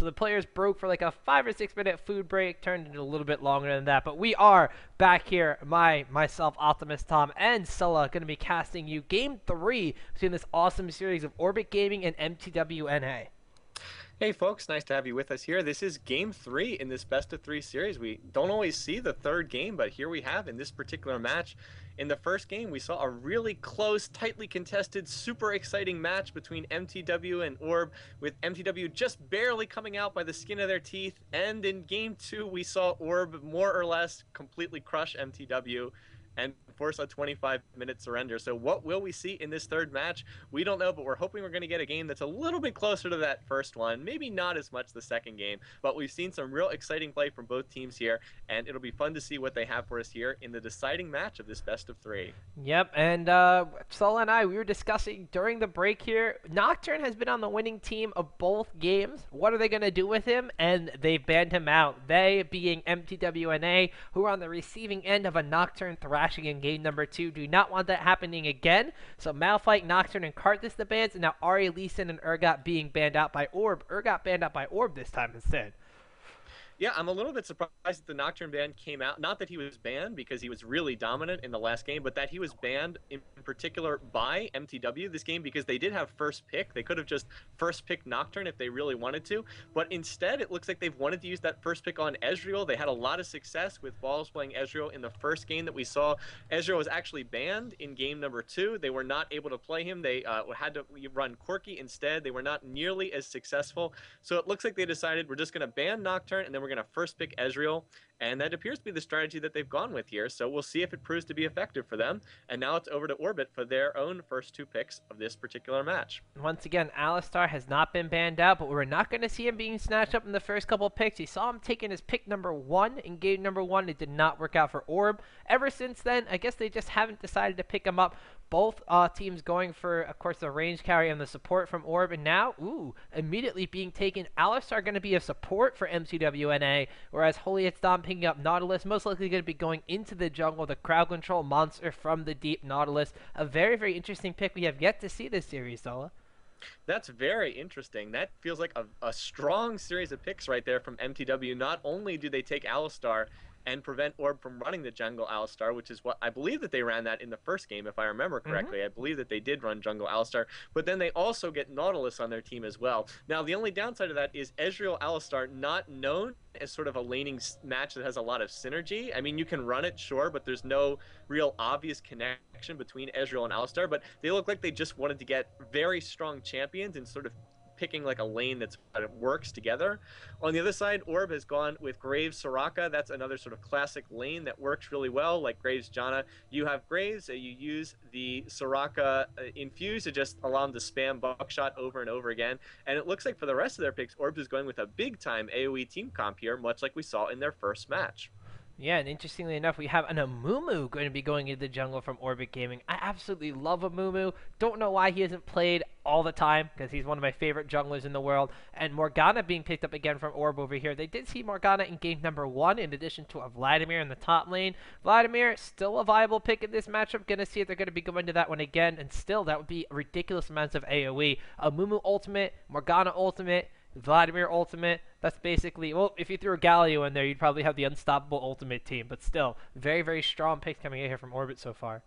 So the players broke for like a 5 or 6 minute food break, turned into a little bit longer than that. But we are back here, myself, Optimus Tom, and Sulla, going to be casting you Game 3 between this awesome series of Orbit Gaming and mTw.NA. Hey folks, nice to have you with us here. This is game 3 in this best of 3 series. We don't always see the third game, but here we have in this particular match. In the first game, we saw a really close, tightly contested, super exciting match between mTw and Orb, with mTw just barely coming out by the skin of their teeth. And in game 2, we saw Orb more or less completely crush mTw and force a 25-minute surrender. So what will we see in this third match? We don't know, but we're hoping we're going to get a game that's a little bit closer to that first one. Maybe not as much the second game, but we've seen some real exciting play from both teams here, and it'll be fun to see what they have for us here in the deciding match of this best of 3. Yep, and Sulla and I, we were discussing during the break here, Nocturne has been on the winning team of both games. What are they going to do with him? And they've banned him out. They, being mTw.NA, who are on the receiving end of a Nocturne thrashing in game number 2, do not want that happening again. So Malphite, Nocturne, and Karthus the bans, and now Ari, Lee Sin, and Urgot being banned out by Orb. Urgot banned out by Orb this time instead. Yeah, I'm a little bit surprised that the Nocturne ban came out. Not that he was banned because he was really dominant in the last game, but that he was banned in particular by mTw this game because they did have first pick. They could have just first picked Nocturne if they really wanted to, but instead it looks like they've wanted to use that first pick on Ezreal. They had a lot of success with Balls playing Ezreal in the first game that we saw. Ezreal was actually banned in game number 2. They were not able to play him. They had to run Corki instead. They were not nearly as successful. So it looks like they decided we're just going to ban Nocturne and then we're going to first pick Ezreal, and that appears to be the strategy that they've gone with here. So we'll see if it proves to be effective for them. And now it's over to Orbit for their own first 2 picks of this particular match. Once again, Alistar has not been banned out, but we're not going to see him being snatched up in the first couple of picks. You saw him taking his pick number 1 in game number 1. It did not work out for Orb. Ever since then, I guess they just haven't decided to pick him up. Both teams going for, of course, the range carry and the support from Orb. And now, immediately being taken. Alistar going to be a support for mTw.NA, whereas Holietsdom picking up Nautilus, most likely going to be going into the jungle, the crowd control monster from the deep Nautilus. A very, very interesting pick we have yet to see this series, Zola. That's very interesting. That feels like a strong series of picks right there from mTw. Not only do they take Alistar and prevent Orb from running the jungle Alistar, which is what I believe that they ran that in the first game, if I remember correctly. I believe that they did run jungle Alistar, but then they also get Nautilus on their team as well. Now, the only downside of that is Ezreal Alistar, not known as sort of a laning match that has a lot of synergy. I mean, you can run it, sure, but there's no real obvious connection between Ezreal and Alistar, but they look like they just wanted to get very strong champions and sort of picking like a lane that works together. On the other side, Orb has gone with Graves Soraka. That's another sort of classic lane that works really well, like Graves Janna. You have Graves, you use the Soraka infuse to just allow him to spam buckshot over and over again. And it looks like for the rest of their picks, Orb is going with a big time AoE team comp here, much like we saw in their first match. Yeah, and interestingly enough, we have an Amumu going to be going into the jungle from Orbit Gaming. I absolutely love Amumu. Don't know why he hasn't played all the time, because he's one of my favorite junglers in the world. And Morgana being picked up again from Orb over here. They did see Morgana in game number 1, in addition to a Vladimir in the top lane. Vladimir, still a viable pick in this matchup. Gonna see if they're going to be going to that one again. And still, that would be ridiculous amounts of AoE. Amumu ultimate, Morgana ultimate, Vladimir ultimate. That's basically, well, if you threw a Galio in there, you'd probably have the unstoppable ultimate team. But still, very, very strong picks coming in here from Orbit so far.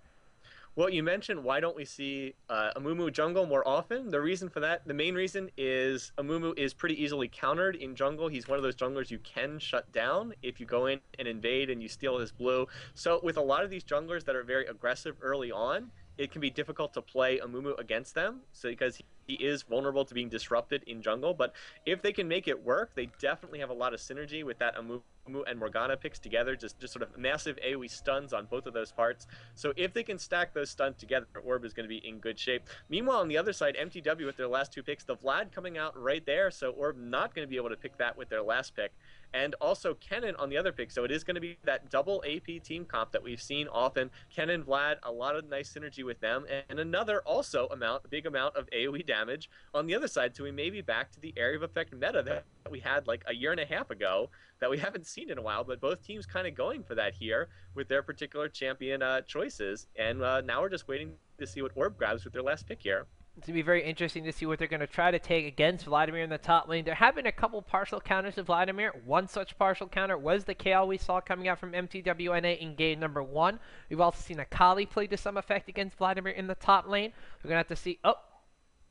Well, you mentioned why don't we see Amumu jungle more often? The reason for that, the main reason is Amumu is pretty easily countered in jungle. He's one of those junglers you can shut down if you go in and invade and you steal his blue. So with a lot of these junglers that are very aggressive early on, it can be difficult to play Amumu against them, so because he is vulnerable to being disrupted in jungle. But if they can make it work, they definitely have a lot of synergy with that Amumu and Morgana picks together, just sort of massive AoE stuns on both of those parts. So if they can stack those stuns together, Orb is going to be in good shape. Meanwhile, on the other side, mTw with their last 2 picks, the Vlad coming out right there, so Orb not going to be able to pick that with their last pick. And also Kennen on the other pick, so it is going to be that double AP team comp that we've seen often. Kennen, Vlad, a lot of nice synergy with them, and another also big amount of AoE damage on the other side. So we may be back to the area of effect meta that we had like a year and a half ago that we haven't seen in a while, but both teams kind of going for that here with their particular champion choices. And now we're just waiting to see what Orb grabs with their last pick here. It's going to be very interesting to see what they're going to try to take against Vladimir in the top lane. There have been a couple partial counters to Vladimir. One such partial counter was the KL we saw coming out from mTw.NA in game number 1. We've also seen a Kali play to some effect against Vladimir in the top lane. We're going to have to see... Oh,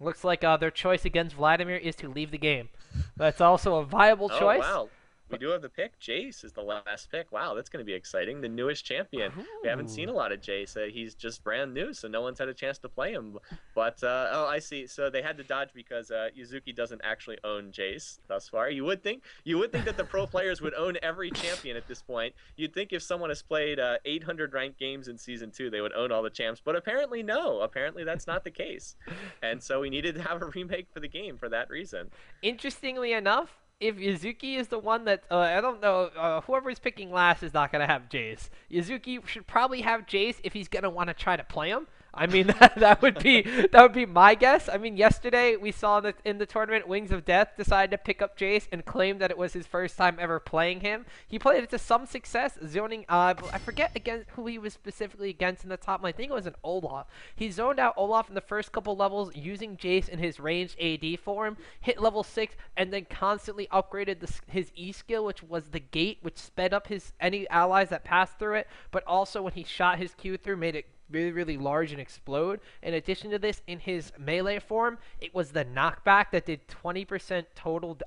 looks like their choice against Vladimir is to leave the game. That's also a viable Oh, choice. wow. We do have the pick. Jace is the last pick. Wow, that's going to be exciting. The newest champion. We haven't Ooh. seen a lot of Jace. He's just brand new, so no one's had a chance to play him. But, oh, I see. So they had to dodge because Yuzuki doesn't actually own Jace thus far. You would think that the pro players would own every champion at this point. You'd think if someone has played 800 ranked games in Season 2, they would own all the champs. But apparently, no. Apparently, that's not the case. And so we needed to have a remake for the game for that reason. Interestingly enough, if Yuzuki is the one that I don't know, whoever's picking last is not gonna have Jace. Yuzuki should probably have Jace if he's gonna want to try to play him. I mean, that would be my guess. I mean, yesterday we saw that in the tournament, Wings of Death decided to pick up Jace and claim that it was his first time ever playing him. He played it to some success, zoning. I forget against who he was specifically against in the top lane. I think it was an Olaf. He zoned out Olaf in the first couple levels using Jace in his ranged AD form, hit level 6, and then constantly upgraded his E skill, which was the gate, which sped up any allies that passed through it, but also when he shot his Q through, made it really, really large and explode. In addition to this, in his melee form, it was the knockback that did 20% total,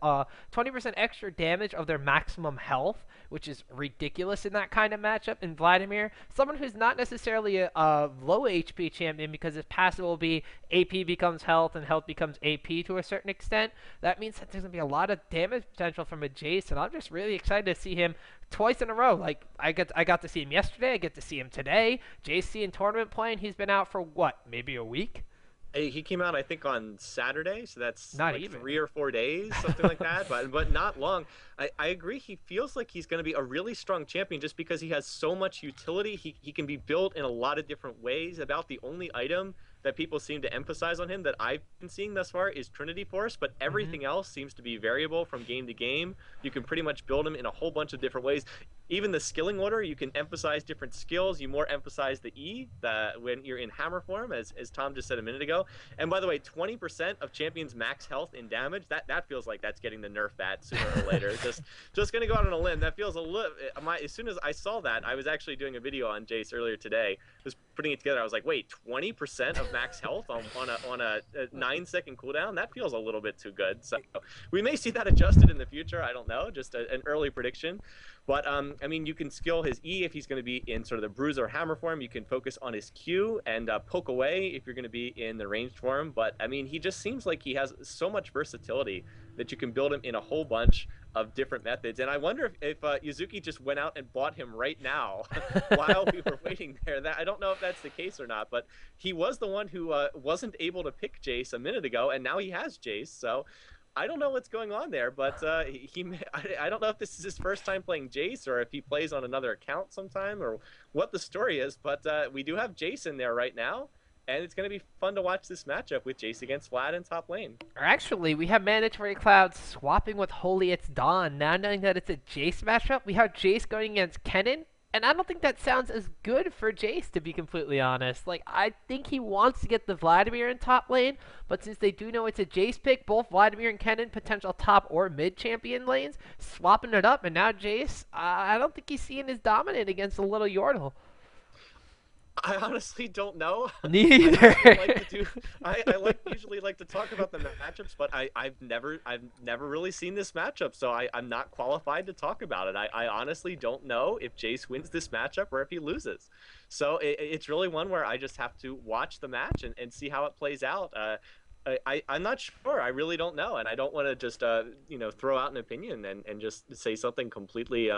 20% extra damage of their maximum health, which is ridiculous in that kind of matchup. And Vladimir, someone who's not necessarily a low HP champion because his passive will be AP becomes health and health becomes AP to a certain extent. That means that there's going to be a lot of damage potential from a Jace, and I'm just really excited to see him twice in a row. Like I got to see him yesterday. I get to see him today. JC in tournament playing. He's been out for what? Maybe a week. He came out, I think, on Saturday, so that's Not like even 3 or 4 days, something like that. But not long. I agree. He feels like he's going to be a really strong champion just because he has so much utility. He can be built in a lot of different ways. About the only item that people seem to emphasize on him that I've been seeing thus far is Trinity Force, but everything else seems to be variable from game to game. You can pretty much build him in a whole bunch of different ways. Even the skilling order, you can emphasize different skills. You more emphasize the E when you're in hammer form, as Tom just said a minute ago. And by the way, 20% of champions max health in damage, that feels like that's getting the nerf bat sooner or later. Just going to go out on a limb. That feels a little... As soon as I saw that, I was actually doing a video on Jace earlier today. Was putting it together. I was like, wait, 20% of max health on a 9-second cooldown? That feels a little bit too good. So we may see that adjusted in the future. I don't know. Just an early prediction. But, I mean, you can skill his E if he's going to be in sort of the bruiser hammer form. You can focus on his Q and poke away if you're going to be in the ranged form. But, I mean, he just seems like he has so much versatility that you can build him in a whole bunch of different methods. And I wonder if Yuzuki just went out and bought him right now while we were waiting there. I don't know if that's the case or not, but he was the one who wasn't able to pick Jace a minute ago, and now he has Jace. So I don't know what's going on there, but I don't know if this is his first time playing Jace or if he plays on another account sometime or what the story is. But we do have Jace in there right now, and it's going to be fun to watch this matchup with Jace against Vlad in top lane. Actually, we have Mandatory Cloud swapping with Holy It's Dawn. Now knowing that it's a Jace matchup, we have Jace going against Kennen. And I don't think that sounds as good for Jace, to be completely honest. Like, I think he wants to get the Vladimir in top lane, but since they do know it's a Jace pick, both Vladimir and Kennen, potential top or mid champion lanes, swapping it up, and now Jace, I don't think he's seeing as dominant against a little Yordle. I honestly don't know. Neither. I usually like to talk about the matchups, but I've never really seen this matchup, so I'm not qualified to talk about it. I honestly don't know if Jace wins this matchup or if he loses. So it's really one where I just have to watch the match and see how it plays out. I'm not sure. I really don't know, and I don't want to just throw out an opinion and just say something completely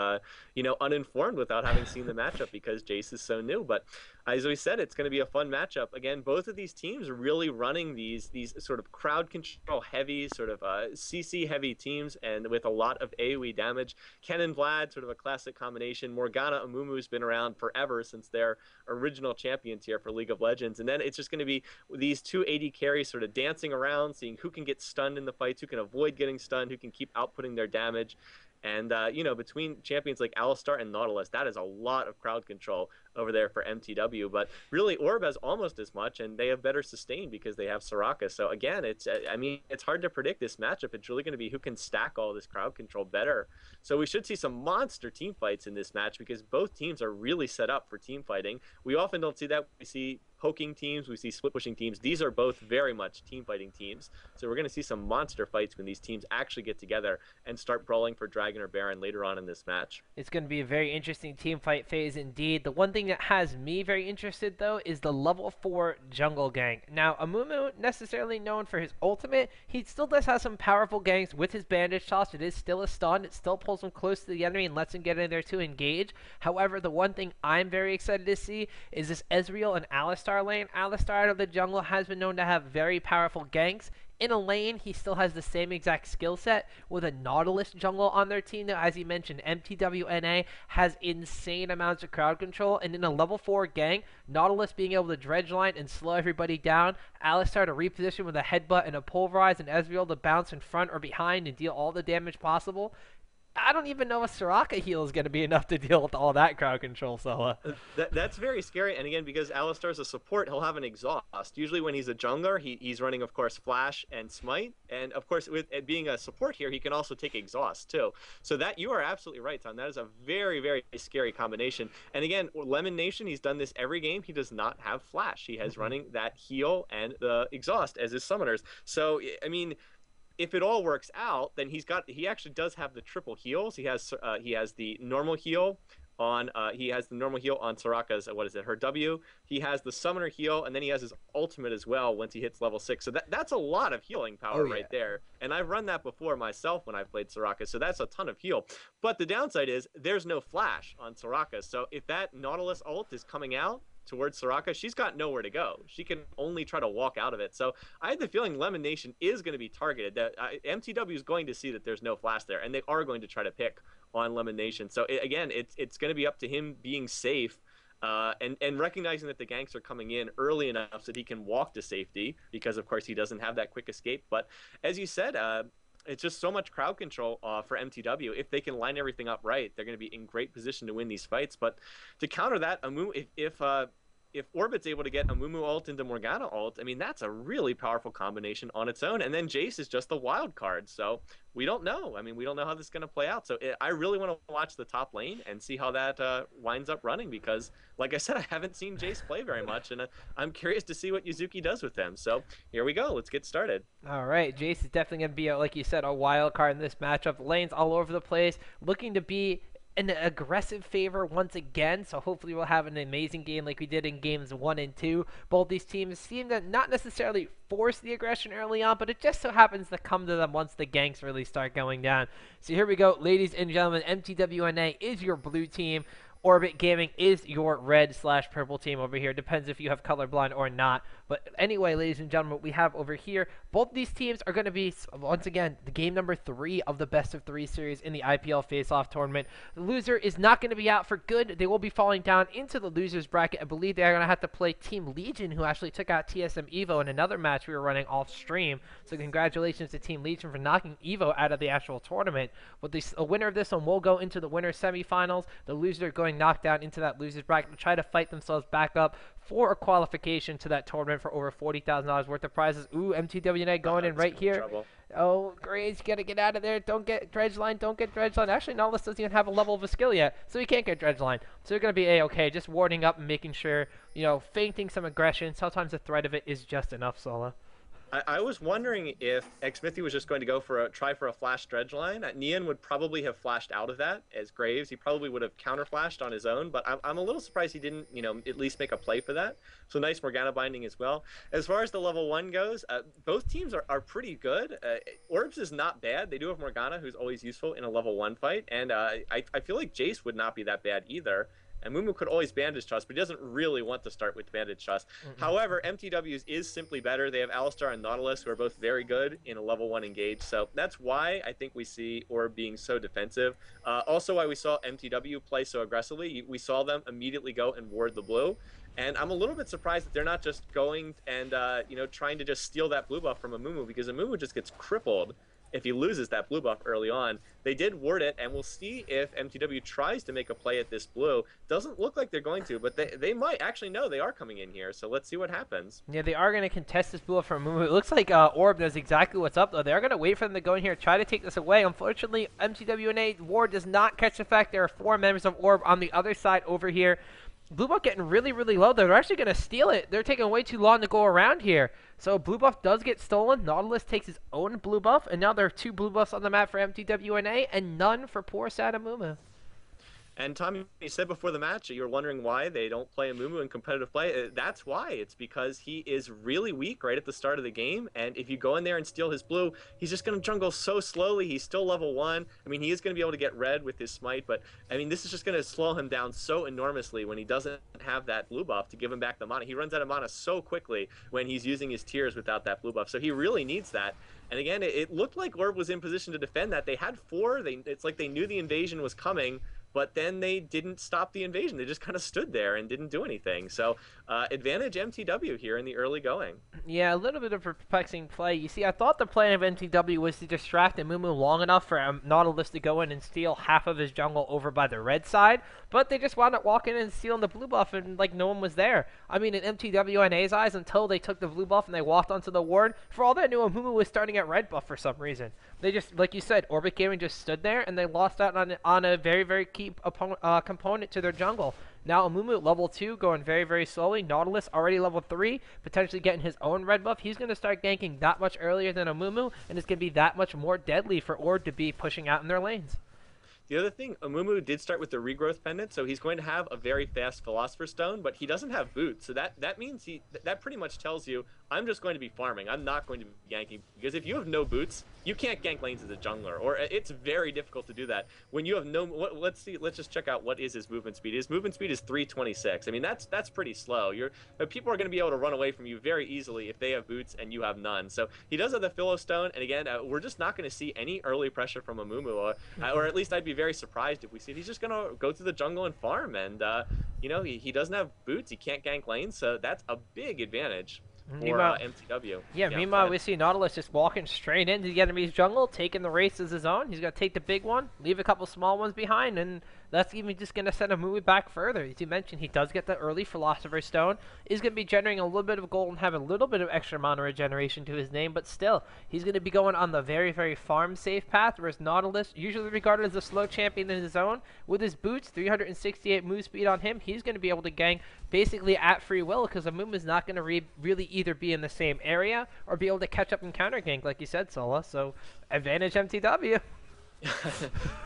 uninformed without having seen the matchup because Jace is so new. But as we said, it's going to be a fun matchup. Again, both of these teams are really running these sort of crowd control heavy, sort of CC heavy teams, and with a lot of AoE damage. Ken and Vlad, sort of a classic combination. Morgana Amumu's been around forever since their original champions here for League of Legends, and then it's just going to be these two AD carries sort of dancing around, seeing who can get stunned in the fights, who can avoid getting stunned, who can keep outputting their damage. And, between champions like Alistar and Nautilus, that is a lot of crowd control. over there for MTW. But really, Orb has almost as much, and they have better sustain because they have Soraka. So again, I mean, it's hard to predict this matchup. It's really going to be who can stack all this crowd control better. So we should see some monster team fights in this match because both teams are really set up for team fighting. We often don't see that. We see poking teams, we see split pushing teams. These are both very much team fighting teams. So we're going to see some monster fights when these teams actually get together and start brawling for Dragon or Baron later on in this match. It's going to be a very interesting team fight phase indeed. The one thing that has me very interested, though, is the level 4 jungle gang. Now, Amumu, necessarily known for his ultimate, he still does have some powerful ganks with his bandage toss. It is still a stun. It still pulls him close to the enemy and lets him get in there to engage. However, the one thing I'm very excited to see is this Ezreal and Alistar lane. Alistar out of the jungle has been known to have very powerful ganks. In a lane, he still has the same exact skill set with a Nautilus jungle on their team. Now, as you mentioned, mTw.NA has insane amounts of crowd control, and in a level 4 gang, Nautilus being able to dredge line and slow everybody down, Alistar to reposition with a headbutt and a pulverize, and Ezreal to bounce in front or behind and deal all the damage possible. I don't even know if Soraka heal is going to be enough to deal with all that crowd control, Sola. That's very scary. And again, because Alistar's a support, he'll have an exhaust. Usually when he's a jungler, he's running, of course, Flash and Smite. And, of course, with being a support here, he can also take exhaust, too. So that you are absolutely right, Tom. That is a very, very scary combination. And, again, Lemon Nation, he's done this every game. He does not have Flash. He has running that heal and the exhaust as his summoners. So, I mean, if it all works out, then he actually does have the triple heals. He has the normal heal on Soraka's her W. He has the summoner heal, and then he has his ultimate as well once he hits level 6. So that's a lot of healing power right there. And I've run that before myself when I've played Soraka, so that's a ton of heal. But the downside is there's no flash on Soraka. So if that Nautilus ult is coming out towards Soraka, she's got nowhere to go. She can only try to walk out of it. So I had the feeling Lemon Nation is going to be targeted. That MTW is going to see that there's no flash there, and they are going to try to pick on Lemon Nation. So again, it's going to be up to him being safe and recognizing that the ganks are coming in early enough so that he can walk to safety, because of course he doesn't have that quick escape. But as you said, it's just so much crowd control for MTW. If they can line everything up right, they're going to be in great position to win these fights. But to counter that, if Orbit's able to get a Mumu ult into Morgana ult, I mean, that's a really powerful combination on its own. And then Jace is just the wild card. So we don't know. I mean, we don't know how this is going to play out. So I really want to watch the top lane and see how that winds up running, because, like I said, I haven't seen Jace play very much, and I'm curious to see what Yuzuki does with them. So here we go. Let's get started. All right. Jace is definitely going to be, like you said, a wild card in this matchup. Lanes all over the place, looking to be an aggressive favor once again, so hopefully we'll have an amazing game like we did in games 1 and 2. Both these teams seem to not necessarily force the aggression early on, but it just so happens to come to them once the ganks really start going down. So here we go, ladies and gentlemen. mTw.NA is your blue team. Orbit Gaming is your red/purple team over here. Depends if you have colorblind or not. But anyway, ladies and gentlemen, what we have over here, both these teams are going to be, once again, the game number 3 of the best of 3 series in the IPL Face Off tournament. The loser is not going to be out for good. They will be falling down into the losers bracket. I believe they are going to have to play Team Legion, who actually took out TSM Evo in another match we were running off stream. So congratulations to Team Legion for knocking Evo out of the actual tournament. But the winner of this one will go into the winner's semifinals. The loser going knocked down into that losers bracket to try to fight themselves back up for a qualification to that tournament for over $40,000 worth of prizes. Ooh, mTw.NA going in right here. Oh, Graves, you gotta get out of there. Don't get dredge line. Don't get dredge line. Actually, Nautilus doesn't even have a level of a skill yet, so he can't get dredge line. So you're gonna be a-okay, just warding up and making sure, you know, feinting some aggression. Sometimes the threat of it is just enough, Sola. I was wondering if Xmithy was just going to go for try for a flash dredge line. Nian would probably have flashed out of that as Graves. He probably would have counter flashed on his own, but I'm a little surprised he didn't, you know, at least make a play for that. So nice Morgana binding as well. As far as the level 1 goes, both teams are pretty good. Orbs is not bad. They do have Morgana, who's always useful in a level 1 fight, and I feel like Jace would not be that bad either. And Mumu could always bandage trust, but he doesn't really want to start with bandage trust. However, MTW's is simply better. They have Alistar and Nautilus, who are both very good in a level 1 engage. So that's why I think we see Orb being so defensive. Also why we saw MTW play so aggressively. We saw them immediately go and ward the blue. And I'm a little bit surprised that they're not just going and, you know, trying to just steal that blue buff from Amumu, because Amumu just gets crippled if he loses that blue buff early on. They did ward it, and we'll see if mTw tries to make a play at this blue. Doesn't look like they're going to, but they might actually know they are coming in here, so let's see what happens. Yeah, they are going to contest this blue from Mumu. It looks like Orb knows exactly what's up, though. They're going to wait for them to go in here, try to take this away. Unfortunately, mTw.NA ward does not catch effect. There are 4 members of Orb on the other side over here. Blue buff getting really, really low. They're actually going to steal it. They're taking way too long to go around here. So blue buff does get stolen. Nautilus takes his own blue buff, and now there are 2 blue buffs on the map for mTw.NA and none for poor Sadamumu. And Tommy, you said before the match you were wondering why they don't play Amumu in competitive play. That's why. It's because he is really weak right at the start of the game, and if you go in there and steal his blue, he's just going to jungle so slowly. He's still level 1. I mean, he is going to be able to get red with his smite, but I mean, this is just going to slow him down so enormously when he doesn't have that blue buff to give him back the mana. He runs out of mana so quickly when he's using his tears without that blue buff, so he really needs that. And again, it looked like Orb was in position to defend that. They had 4. It's like they knew the invasion was coming, but then they didn't stop the invasion. They just kind of stood there and didn't do anything. So advantage mTw here in the early going. Yeah, a little bit of a perplexing play. You see, I thought the plan of mTw was to distract Amumu long enough for Nautilus to go in and steal half of his jungle over by the red side, but they just wound up walking in and stealing the blue buff and like no one was there. I mean, in mTw.NA's eyes, until they took the blue buff and they walked onto the ward, for all they knew, Amumu was starting at red buff for some reason. They just, like you said, Orbit Gaming just stood there and they lost out on a very, very key component to their jungle. Now Amumu at level 2, going very, very slowly. Nautilus already level 3, potentially getting his own red buff. He's going to start ganking that much earlier than Amumu, and it's going to be that much more deadly for Orb to be pushing out in their lanes. The other thing, Amumu did start with the regrowth pendant, so he's going to have a very fast Philosopher's Stone, but he doesn't have boots, so that means that pretty much tells you, I'm just going to be farming. I'm not going to be ganking, because if you have no boots, you can't gank lanes as a jungler, or it's very difficult to do that. When you have no, let's just check out what is his movement speed. His movement speed is 326. I mean, that's pretty slow. People are going to be able to run away from you very easily if they have boots and you have none. So he does have the Philo Stone, and again, we're just not going to see any early pressure from Amumu, or at least I'd be very surprised if we see it. He's just going to go through the jungle and farm, and you know, he doesn't have boots. He can't gank lanes, so that's a big advantage for mTw. Yeah, meanwhile, we see Nautilus just walking straight into the enemy's jungle, taking the race as his own. He's going to take the big one, leave a couple small ones behind, and that's even just going to send Amumu back further. As you mentioned, he does get the early Philosopher's Stone. He's going to be generating a little bit of gold and have a little bit of extra mana regeneration to his name, but still, he's going to be going on the very, very farm-safe path, whereas Nautilus, usually regarded as a slow champion in his own, with his boots, 368 move speed on him, he's going to be able to gank basically at free will, because Amumu is not going to really either be in the same area or be able to catch up and counter gank, like you said, Sola. So, advantage mTw.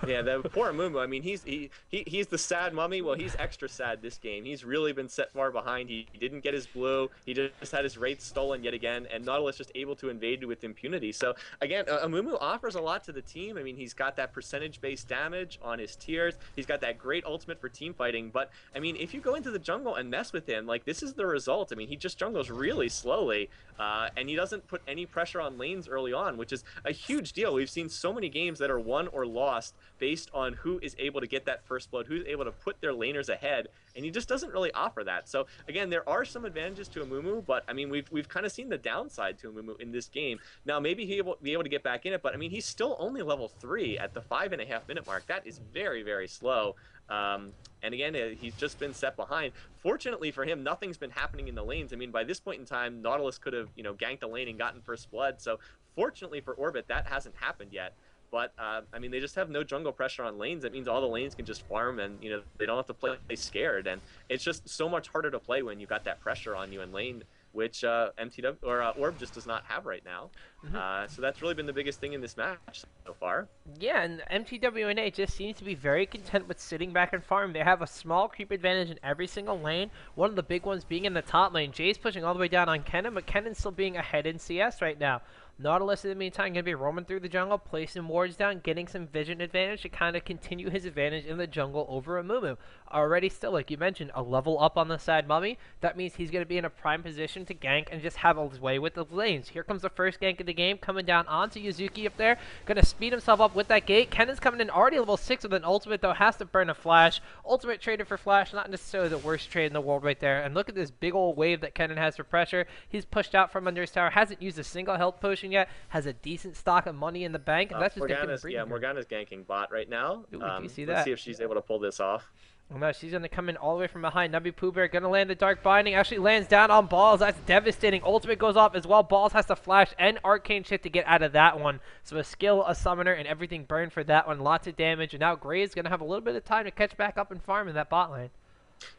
Yeah, the poor Amumu. I mean, he's the sad mummy. Well, he's extra sad this game. He's really been set far behind. He didn't get his blue. He just had his wraith stolen yet again, and Nautilus just able to invade with impunity. So again, Amumu offers a lot to the team. I mean, he's got that percentage-based damage on his tiers. He's got that great ultimate for team fighting. But I mean, if you go into the jungle and mess with him, like this is the result. I mean, he just jungles really slowly, and he doesn't put any pressure on lanes early on, which is a huge deal. We've seen so many games that are won or lost based on who is able to get that first blood, who's able to put their laners ahead, and he just doesn't really offer that. So again, there are some advantages to Amumu, but I mean, we've kind of seen the downside to Amumu in this game. Now maybe he'll be able to get back in it, but I mean, he's still only level 3 at the 5.5 minute mark. That is very, very slow. And again, he's just been set behind. Fortunately for him, nothing's been happening in the lanes. I mean, by this point in time, Nautilus could have, ganked the lane and gotten first blood. So fortunately for Orbit, that hasn't happened yet. But, I mean, they just have no jungle pressure on lanes. That means all the lanes can just farm and, they don't have to play scared. And it's just so much harder to play when you've got that pressure on you in lane, which mTw or Orb just does not have right now. So that's really been the biggest thing in this match so far. Yeah, and mTw.NA just seems to be very content with sitting back and farming. They have a small creep advantage in every single lane, one of the big ones being in the top lane. Jay's pushing all the way down on Kennen, but Kennen's still being ahead in CS right now. Nautilus, in the meantime, going to be roaming through the jungle, placing wards down, getting some vision advantage to kind of continue his advantage in the jungle over Amumu. Already still, like you mentioned, a level up on the side Mummy. That means he's going to be in a prime position to gank and just have his way with the lanes. Here comes the first gank of the game, coming down onto Yuzuki up there. Going to speed himself up with that gate. Kennen's coming in already level 6 with an ultimate, though, has to burn a flash. Ultimate traded for flash, not necessarily the worst trade in the world right there. And look at this big old wave that Kennen has for pressure. He's pushed out from under his tower, hasn't used a single health potion. pushing yet, has a decent stock of money in the bank, and that's just going to bring her. Morgana's ganking bot right now. Ooh, do you see let's that? see if she's able to pull this off. Well, no, she's going to come in all the way from behind. mTw.NA going to land the Dark Binding. Actually lands down on Balls. That's devastating. Ultimate goes off as well. Balls has to flash and Arcane Shift to get out of that one. So a skill, a summoner, and everything burned for that one. Lots of damage. And now Gray's going to have a little bit of time to catch back up and farm in that bot lane.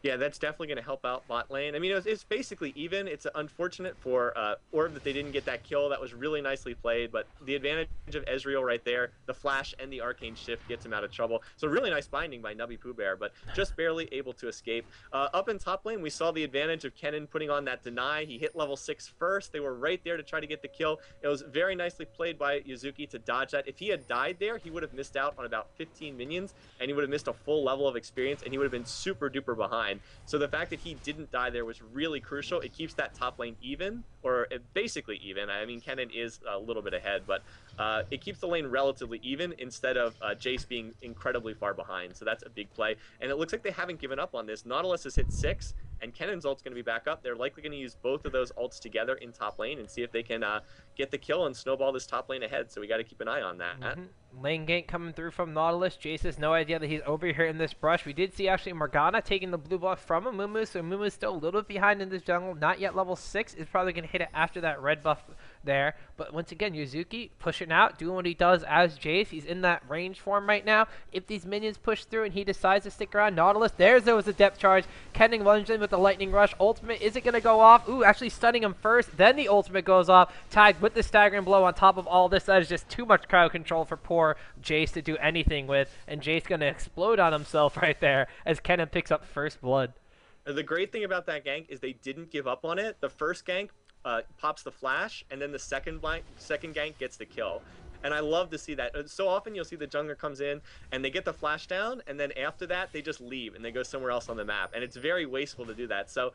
Yeah, that's definitely going to help out bot lane. I mean, it's basically even. It's unfortunate for Orb that they didn't get that kill. That was really nicely played, but the advantage of Ezreal right there, the flash and the Arcane Shift gets him out of trouble. So really nice binding by Nubby Pooh Bear, but just barely able to escape. Up in top lane, we saw the advantage of Kennen putting on that deny. He hit level 6 first. They were right there to try to get the kill. It was very nicely played by Yuzuki to dodge that. If he had died there, he would have missed out on about 15 minions, and he would have missed a full level of experience, and he would have been super duper behind. So the fact that he didn't die there was really crucial. It keeps that top lane even, or basically even. I mean, Kennen is a little bit ahead, but it keeps the lane relatively even instead of Jace being incredibly far behind. So that's a big play. And it looks like they haven't given up on this. Nautilus has hit 6, and Kennen's ult's going to be back up. They're likely going to use both of those ults together in top lane and see if they can get the kill and snowball this top lane ahead. So we got to keep an eye on that. Lane gank coming through from Nautilus. Jace has no idea that he's over here in this brush. We did see actually Morgana taking the blue buff from Amumu, so Amumu's still a little bit behind in this jungle. Not yet level 6. Is probably going to hit it after that red buff there. But once again, Yuzuki pushing out, doing what he does as Jace. He's in that range form right now. If these minions push through and he decides to stick around, Nautilus, there was a depth charge. Kennen lunged in with the lightning rush. Ultimate, is it going to go off? Ooh, actually stunning him first. Then the ultimate goes off. Tagged with the staggering blow on top of all this. That is just too much crowd control for poor Jace to do anything with. And Jace going to explode on himself right there as Kennen picks up first blood. The great thing about that gank is they didn't give up on it. The first gank pops the flash, and then the second gank gets the kill. And I love to see that. So often you'll see the jungler comes in and they get the flash down, and then after that they just leave and they go somewhere else on the map. And it's very wasteful to do that. So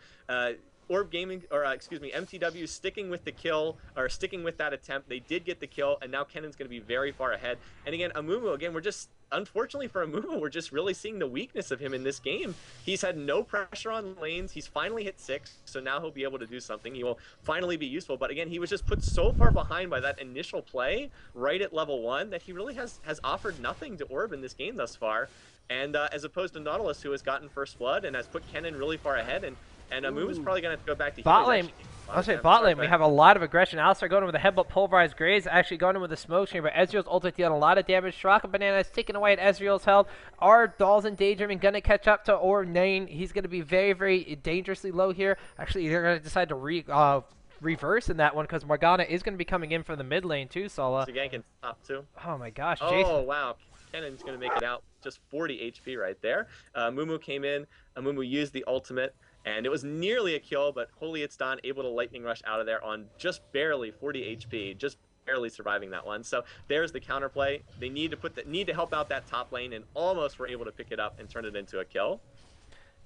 Orb Gaming, or excuse me, mTw sticking with the kill, or sticking with that attempt. They did get the kill, and now Kennen's going to be very far ahead. And again, Amumu, again, we're just, unfortunately for Amumu, we're just really seeing the weakness of him in this game. He's had no pressure on lanes. He's finally hit 6, so now he'll be able to do something. He will finally be useful. But again, he was just put so far behind by that initial play right at level 1 that he really has offered nothing to Orb in this game thus far. And as opposed to Nautilus, who has gotten first blood and has put Kennen really far ahead. And Amumu's probably going to have to go back to bot lane. I'll say bot lane. We have a lot of aggression. Alistar going in with a headbutt, pulverized Graves, actually going in with a smoke screen, but Ezreal's ultimate dealing a lot of damage. Straka Banana is taking away at Ezreal's health. Our Dolls and Daydreaming going to catch up to Ornane. He's going to be very, very dangerously low here. Actually, they're going to decide to reverse in that one because Morgana is going to be coming in for the mid lane too, Sola. So gank in top 2. Oh my gosh. Oh, Jason. wow. Kennen's going to make it out. Just 40 HP right there. Mumu came in. Mumu used the ultimate. And it was nearly a kill, but Holy It's Done, able to lightning rush out of there on just barely 40 HP, just barely surviving that one. So there's the counterplay. They need to help out that top lane, and almost were able to pick it up and turn it into a kill.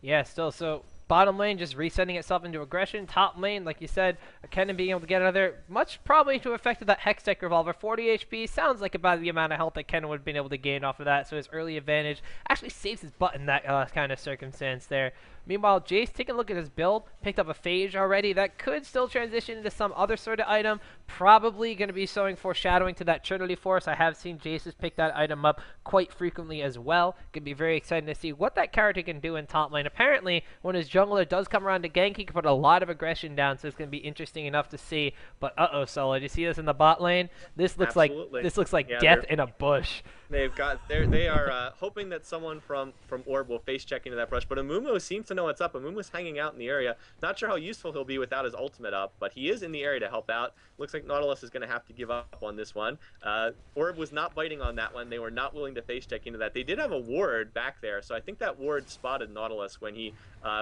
Yeah, still, so bottom lane just resetting itself into aggression. Top lane, like you said, Kennen being able to get out of there, much probably to effect of that Hextech Revolver. 40 HP sounds like about the amount of health that Kennen would have been able to gain off of that, so his early advantage actually saves his butt in that kind of circumstance there. Meanwhile, Jace, taking a look at his build, picked up a Phage already. That could still transition into some other sort of item. Probably going to be showing foreshadowing to that Trinity Force. I have seen Jace's pick that item up quite frequently as well. Going to be very exciting to see what that character can do in top lane. Apparently, when his jungler does come around to gank, he can put a lot of aggression down, so it's going to be interesting enough to see. But uh-oh, Solo, do you see this in the bot lane? This looks like yeah, death in a bush. They are hoping that someone from Orb will face check into that brush, but Amumu seems to know what's up. Amumu's hanging out in the area. Not sure how useful he'll be without his ultimate up, but he is in the area to help out. Looks like Nautilus is going to have to give up on this one. Orb was not biting on that one. They were not willing to face check into that. They did have a ward back there, so I think that ward spotted Nautilus when he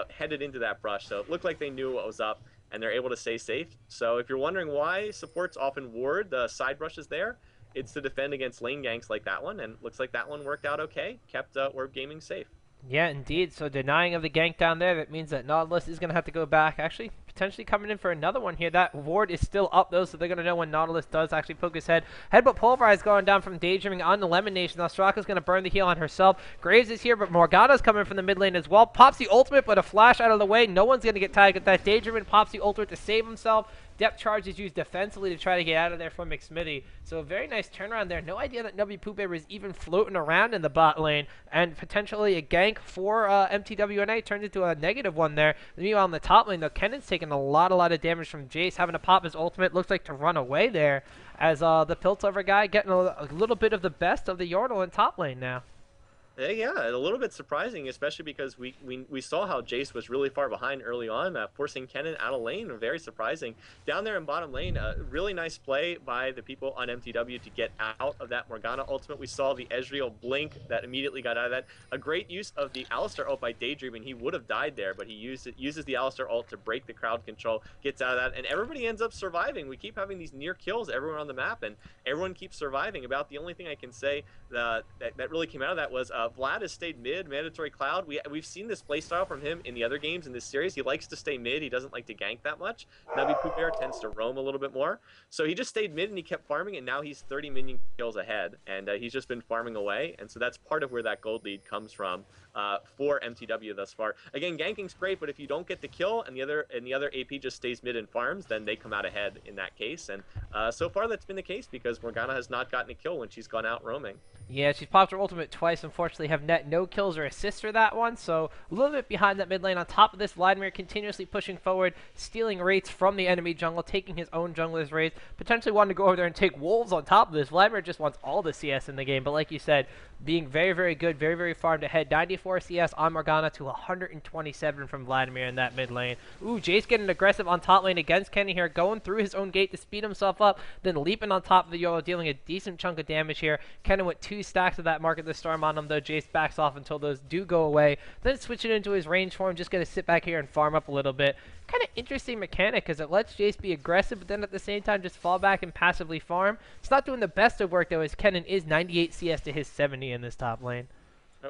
headed into that brush, so it looked like they knew what was up, and they're able to stay safe. So if you're wondering why supports often ward the side brushes there, it's to defend against lane ganks like that one, and looks like that one worked out okay. Kept Orb Gaming safe. Yeah, indeed. So denying of the gank down there, that means that Nautilus is going to have to go back. Actually, potentially coming in for another one here. That ward is still up, though, so they're going to know when Nautilus does actually poke his head. Headbutt Pulverize going down from Daydreaming on the Lemon Nation. Now Straka's going to burn the heal on herself. Graves is here, but Morgana's coming from the mid lane as well. Pops the ultimate, but a flash out of the way. No one's going to get tagged with that. Daydreaming pops the ultimate to save himself. Depth charge is used defensively to try to get out of there from McSmithy. So a very nice turnaround there. No idea that Nubby Pooh Bear was even floating around in the bot lane, and potentially a gank for mTw.NA turns into a negative one there. Meanwhile, in the top lane, though, Kennan's taking a lot of damage from Jace, having to pop his ultimate. Looks like to run away there, as the Piltover guy getting a little bit of the best of the Yordle in top lane now. Yeah, a little bit surprising, especially because we saw how Jace was really far behind early on, forcing Kennen out of lane. Very surprising. Down there in bottom lane, really nice play by the people on mTw to get out of that Morgana ultimate. We saw the Ezreal blink that immediately got out of that. A great use of the Alistar ult by Daydreaming. He would have died there, but he uses the Alistar ult to break the crowd control, gets out of that, and everybody ends up surviving. We keep having these near kills everywhere on the map, and everyone keeps surviving. About the only thing I can say that really came out of that was Vlad has stayed mid, mandatory cloud. We've seen this playstyle from him in the other games in this series. He likes to stay mid. He doesn't like to gank that much. Nubby Pooh Bear tends to roam a little bit more. So he just stayed mid and he kept farming, and now he's 30 minion kills ahead. And he's just been farming away. And so that's part of where that gold lead comes from for mTw thus far. Again, ganking's great, but if you don't get the kill and the other AP just stays mid and farms, then they come out ahead in that case. And so far that's been the case because Morgana has not gotten a kill when she's gone out roaming. Yeah, she's popped her ultimate twice. Unfortunately, have net no kills or assists for that one, so a little bit behind that mid lane. On top of this, Vladimir continuously pushing forward, stealing rates from the enemy jungle, taking his own jungler's rates, potentially wanting to go over there and take wolves on top of this. Vladimir just wants all the CS in the game, but like you said, being very good, very farmed ahead. 94 CS on Morgana to 127 from Vladimir in that mid lane. Ooh, Jace getting aggressive on top lane against Kenny here, going through his own gate to speed himself up, then leaping on top of the Yolo, dealing a decent chunk of damage here. Kenny with 2 stacks of that Mark of the Storm on him, though. Jace backs off until those do go away. Then switching into his range form, just going to sit back here and farm up a little bit. Kind of interesting mechanic because it lets Jace be aggressive, but then at the same time just fall back and passively farm. It's not doing the best of work, though, as Kennen is 98 CS to his 70 in this top lane.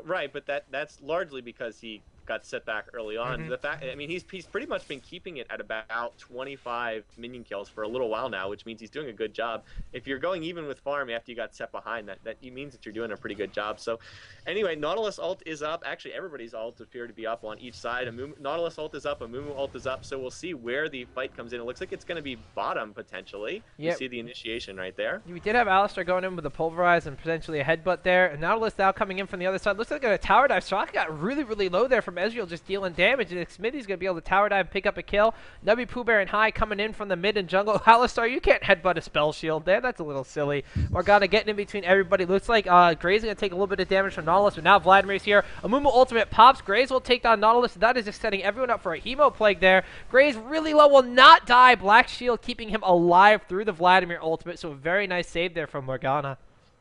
Right, but that's largely because he got set back early on. The fact, I mean, he's pretty much been keeping it at about 25 minion kills for a little while now, which means he's doing a good job. If you're going even with farm after you got set behind, that means that you're doing a pretty good job. So anyway, Nautilus ult is up. Actually, everybody's ult appear to be up on each side. Nautilus ult is up, Amumu ult is up, so we'll see where the fight comes in. It looks like it's going to be bottom, potentially. Yep. You see the initiation right there. We did have Alistar going in with a Pulverize and potentially a headbutt there, and Nautilus now coming in from the other side. Looks like a tower dive. Shock got really low there from Ezreal, just dealing damage, and Smitty's going to be able to tower dive and pick up a kill. Nubby Pooh Bear and High coming in from the mid and jungle. Alistar, you can't headbutt a spell shield there. That's a little silly. Morgana getting in between everybody. Looks like Gray's going to take a little bit of damage from Nautilus, but now Vladimir's here. Amumu ultimate pops. Grays will take down Nautilus. That is just setting everyone up for a Hemo Plague there. Gray's really low, will not die. Black Shield keeping him alive through the Vladimir ultimate, so a very nice save there from Morgana.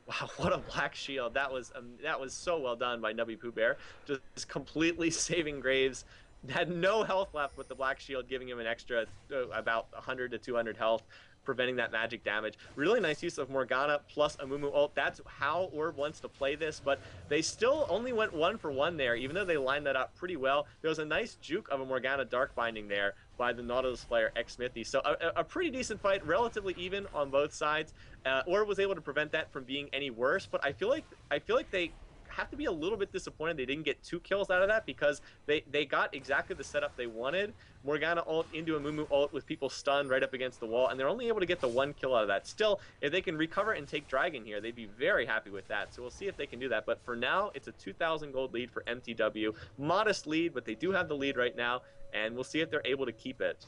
Wow, what a Black Shield. That was so well done by Nubby Pooh Bear. Just completely saving Graves. Had no health left with the Black Shield, giving him an extra about 100 to 200 health, preventing that magic damage. Really nice use of Morgana plus Amumu ult. That's how Orb wants to play this, but they still only went 1 for 1 there, even though they lined that up pretty well. There was a nice juke of a Morgana Dark Binding there by the Nautilus player xSmithy. So a pretty decent fight, relatively even on both sides. Orb was able to prevent that from being any worse, but I feel like they have to be a little bit disappointed they didn't get 2 kills out of that, because they got exactly the setup they wanted. Morgana ult into a Mumu ult with people stunned right up against the wall, and they're only able to get the 1 kill out of that. Still, if they can recover and take Dragon here, they'd be very happy with that. So we'll see if they can do that. But for now, it's a 2,000 gold lead for mTw. Modest lead, but they do have the lead right now, and we'll see if they're able to keep it.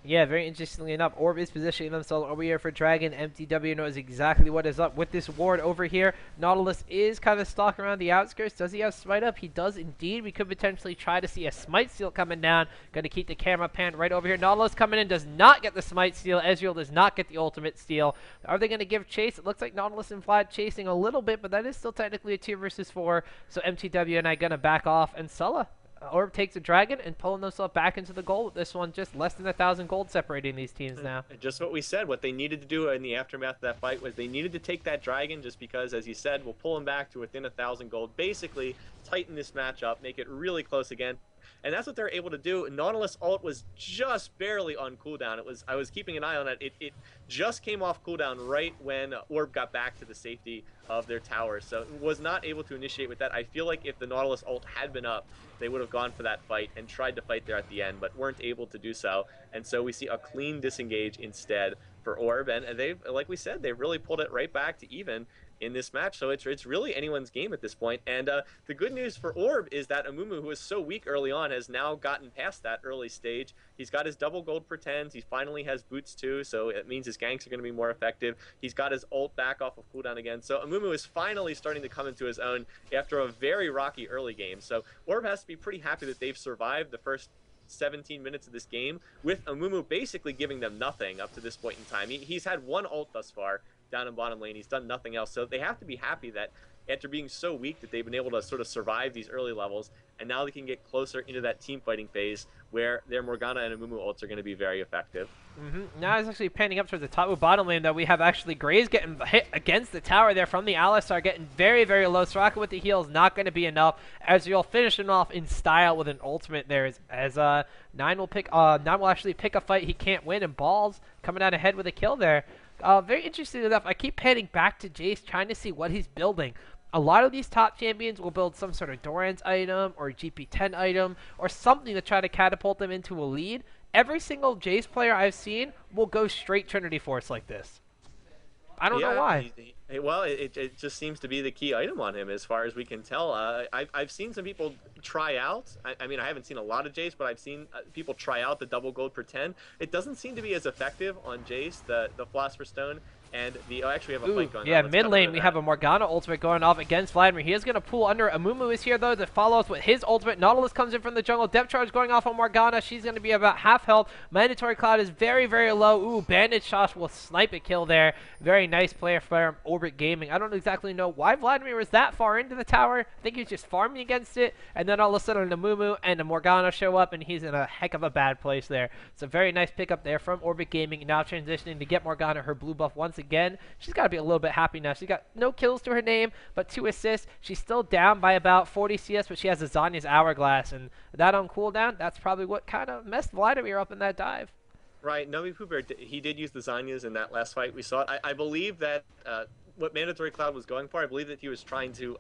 Yeah, very interestingly enough, Orb is positioning themselves over here for Dragon. mTw knows exactly what is up with this ward over here. Nautilus is kind of stalking around the outskirts. Does he have Smite up? He does indeed. We could potentially try to see a Smite Steal coming down. Going to keep the camera panned right over here. Nautilus coming in, does not get the Smite Steal. Ezreal does not get the Ultimate Steal. Are they going to give chase? It looks like Nautilus and Vlad chasing a little bit, but that is still technically a 2 versus 4. So mTw going to back off, and Sulla. Orb takes a Dragon and pulling themselves back into the goal with this one. Just less than 1,000 gold separating these teams now. Just what we said. What they needed to do in the aftermath of that fight was they needed to take that Dragon, just because, as you said, we'll pull them back to within 1,000 gold. Basically, tighten this matchup, make it really close again. and that's what they're able to do. Nautilus ult was just barely on cooldown. I was keeping an eye on it. It just came off cooldown right when Orb got back to the safety of their tower, so was not able to initiate with that. I feel like if the Nautilus ult had been up, they would have gone for that fight and tried to fight there at the end, but weren't able to do so. And so we see a clean disengage instead for Orb, and they've, like we said, they've really pulled it right back to even in this match. So it's really anyone's game at this point. And the good news for Orb is that Amumu, who was so weak early on, has now gotten past that early stage. He's got his double gold pretends. He finally has boots too, so it means his ganks are going to be more effective. He's got his ult back off of cooldown again. So Amumu is finally starting to come into his own after a very rocky early game. So Orb has to be pretty happy that they've survived the first 17 minutes of this game with Amumu basically giving them nothing up to this point in time. He's had one ult thus far down in bottom lane. He's done nothing else. So they have to be happy that after being so weak that they've been able to sort of survive these early levels, and now they can get closer into that team fighting phase where their Morgana and Amumu ults are going to be very effective. Now it's actually panning up towards the top of bottom lane, though. We have actually Graves getting hit against the tower there from the Alistar, getting very, very low. Soraka with the heal is not going to be enough. Ezreal finishing off in style with an ultimate there as Nine will actually pick a fight he can't win, and Balls coming out ahead with a kill there. Very interesting enough, I keep panning back to Jace, trying to see what he's building. A lot of these top champions will build some sort of Doran's item or GP10 item or something to try to catapult them into a lead. Every single Jace player I've seen will go straight Trinity Force like this. I don't know why. Well, it just seems to be the key item on him as far as we can tell. I've seen some people try out. I mean, I haven't seen a lot of Jace, but I've seen people try out the double gold pretend. It doesn't seem to be as effective on Jace, the Philosopher's Stone. And actually we have a fight going on. Yeah, mid lane we have a Morgana ultimate going off against Vladimir. He is going to pull under. Amumu is here, though, to follow us with his ultimate. Nautilus comes in from the jungle. Depth charge going off on Morgana. She's going to be about half health. Mandatory Cloud is very, very low. Ooh, Bandage Shosh will snipe a kill there. Very nice player from Orbit Gaming. I don't exactly know why Vladimir was that far into the tower. I think he was just farming against it. And then all of a sudden Amumu and a Morgana show up, and he's in a heck of a bad place there. It's a very nice pickup there from Orbit Gaming. Now transitioning to get Morgana her blue buff once again. She's got to be a little bit happy now. She's got no kills to her name, but 2 assists. She's still down by about 40 CS, but she has a Zanya's Hourglass, and that on cooldown, that's probably what kind of messed Vladimir up in that dive. Right, mTw.NA, he did use the Zanyas in that last fight. We saw it. I believe that what Mandatory Cloud was going for, I believe that he was trying to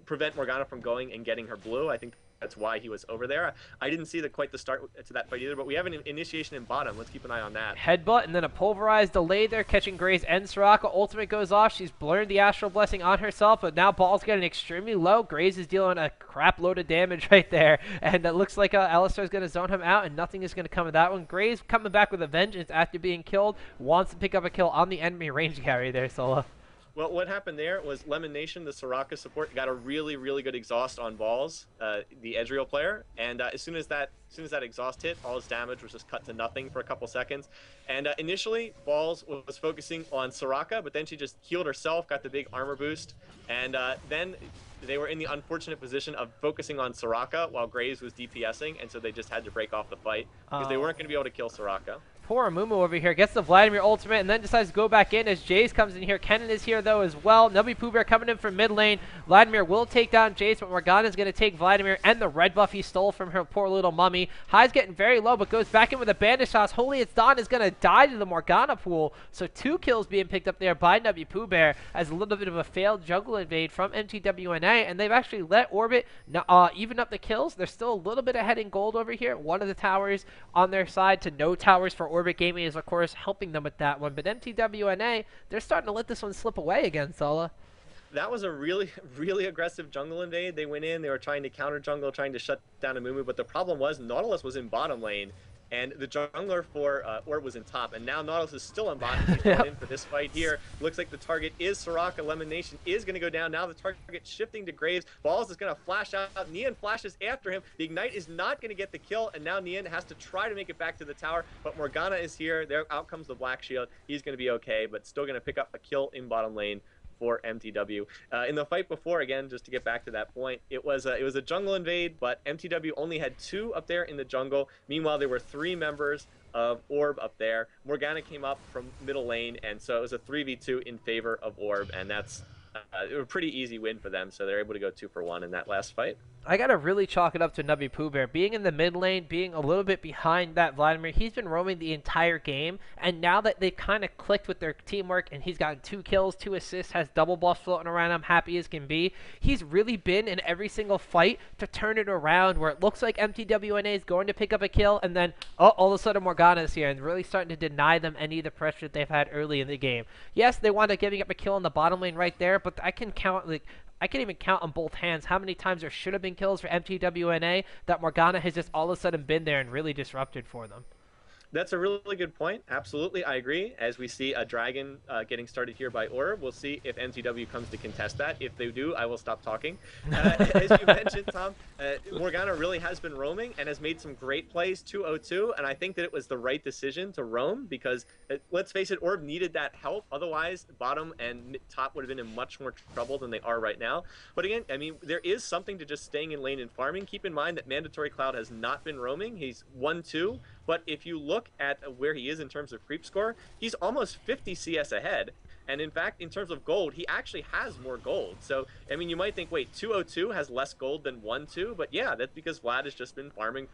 prevent Morgana from going and getting her blue. I think that's why he was over there. I didn't see quite the start to that fight either, but we have an initiation in bottom. Let's keep an eye on that. Headbutt and then a pulverized delay there, catching Graves and Soraka. Ultimate goes off. She's blurred the Astral Blessing on herself, but now Ball's getting extremely low. Graves is dealing a crap load of damage right there, and it looks like Alistar's going to zone him out, and nothing is going to come of that one. Graves coming back with a vengeance after being killed, wants to pick up a kill on the enemy range carry there, Sola. Well, what happened there was Lemon Nation, the Soraka support, got a really, really good exhaust on Balls, the Ezreal player, and as soon as that exhaust hit, all his damage was just cut to nothing for a couple seconds. And initially, Balls was focusing on Soraka, but then she just healed herself, got the big armor boost, and then they were in the unfortunate position of focusing on Soraka while Graves was DPSing, and so they just had to break off the fight because they weren't going to be able to kill Soraka. Poor Amumu over here gets the Vladimir ultimate and then decides to go back in as Jace comes in here. Kennen is here though as well. nTw.NA coming in from mid lane. Vladimir will take down Jace, but Morgana is going to take Vladimir and the red buff he stole from her poor little mummy. High's getting very low, but goes back in with a bandage toss. Holy It's Dawn is going to die to the Morgana pool. So 2 kills being picked up there by nTw.NA as a little bit of a failed jungle invade from mTw.NA, and they've actually let Orbit even up the kills. They're still a little bit ahead in gold over here. One of the towers on their side to no towers for Orbit Gaming is, of course, helping them with that one. But mTw.NA, they're starting to let this one slip away again, Sola. That was a really, really aggressive jungle invade. They went in, they were trying to counter jungle, trying to shut down Amumu, but the problem was Nautilus was in bottom lane, and the jungler for Orb was in top, and now Nautilus is still in bottom. He's going in for this fight here. Looks like the target is Soraka. Lemon Nation is going to go down. Now the target shifting to Graves. Balls is going to flash out. Nian flashes after him. The Ignite is not going to get the kill, and now Nian has to try to make it back to the tower, but Morgana is here. There out comes the Black Shield. He's going to be okay, but still going to pick up a kill in bottom lane for mTw. In the fight before, again, just to get back to that point, it was a jungle invade, but mTw only had 2 up there in the jungle. Meanwhile, there were 3 members of Orb up there. Morgana came up from middle lane, and so it was a 3v2 in favor of Orb, and that's a pretty easy win for them, so they're able to go 2 for 1 in that last fight. I gotta really chalk it up to Nubby Pooh Bear. Being in the mid lane, being a little bit behind that Vladimir, he's been roaming the entire game, and now that they've kind of clicked with their teamwork, and he's gotten 2 kills, 2 assists, has double buffs floating around him, happy as can be, he's really been in every single fight to turn it around, where it looks like mTw.NA is going to pick up a kill, and then, oh, all of a sudden Morgana's here, and really starting to deny them any of the pressure that they've had early in the game. Yes, they wound up giving up a kill in the bottom lane right there, but I can count, like, I can't even count on both hands how many times there should have been kills for mTw.NA that Morgana has just all of a sudden been there and really disrupted for them. That's a really good point. Absolutely, I agree. As we see a dragon getting started here by Orb, we'll see if mTw comes to contest that. If they do, I will stop talking. As you mentioned, Tom, Morgana really has been roaming and has made some great plays 2-0-2, and I think that it was the right decision to roam because, let's face it, Orb needed that help. Otherwise, bottom and top would have been in much more trouble than they are right now. But again, I mean, there is something to just staying in lane and farming. Keep in mind that Mandatory Cloud has not been roaming. He's 1-2. But if you look at where he is in terms of creep score, he's almost 50 CS ahead. And in fact, in terms of gold, he actually has more gold. So, I mean, you might think, wait, 202 has less gold than 1-2, but yeah, that's because Vlad has just been farming.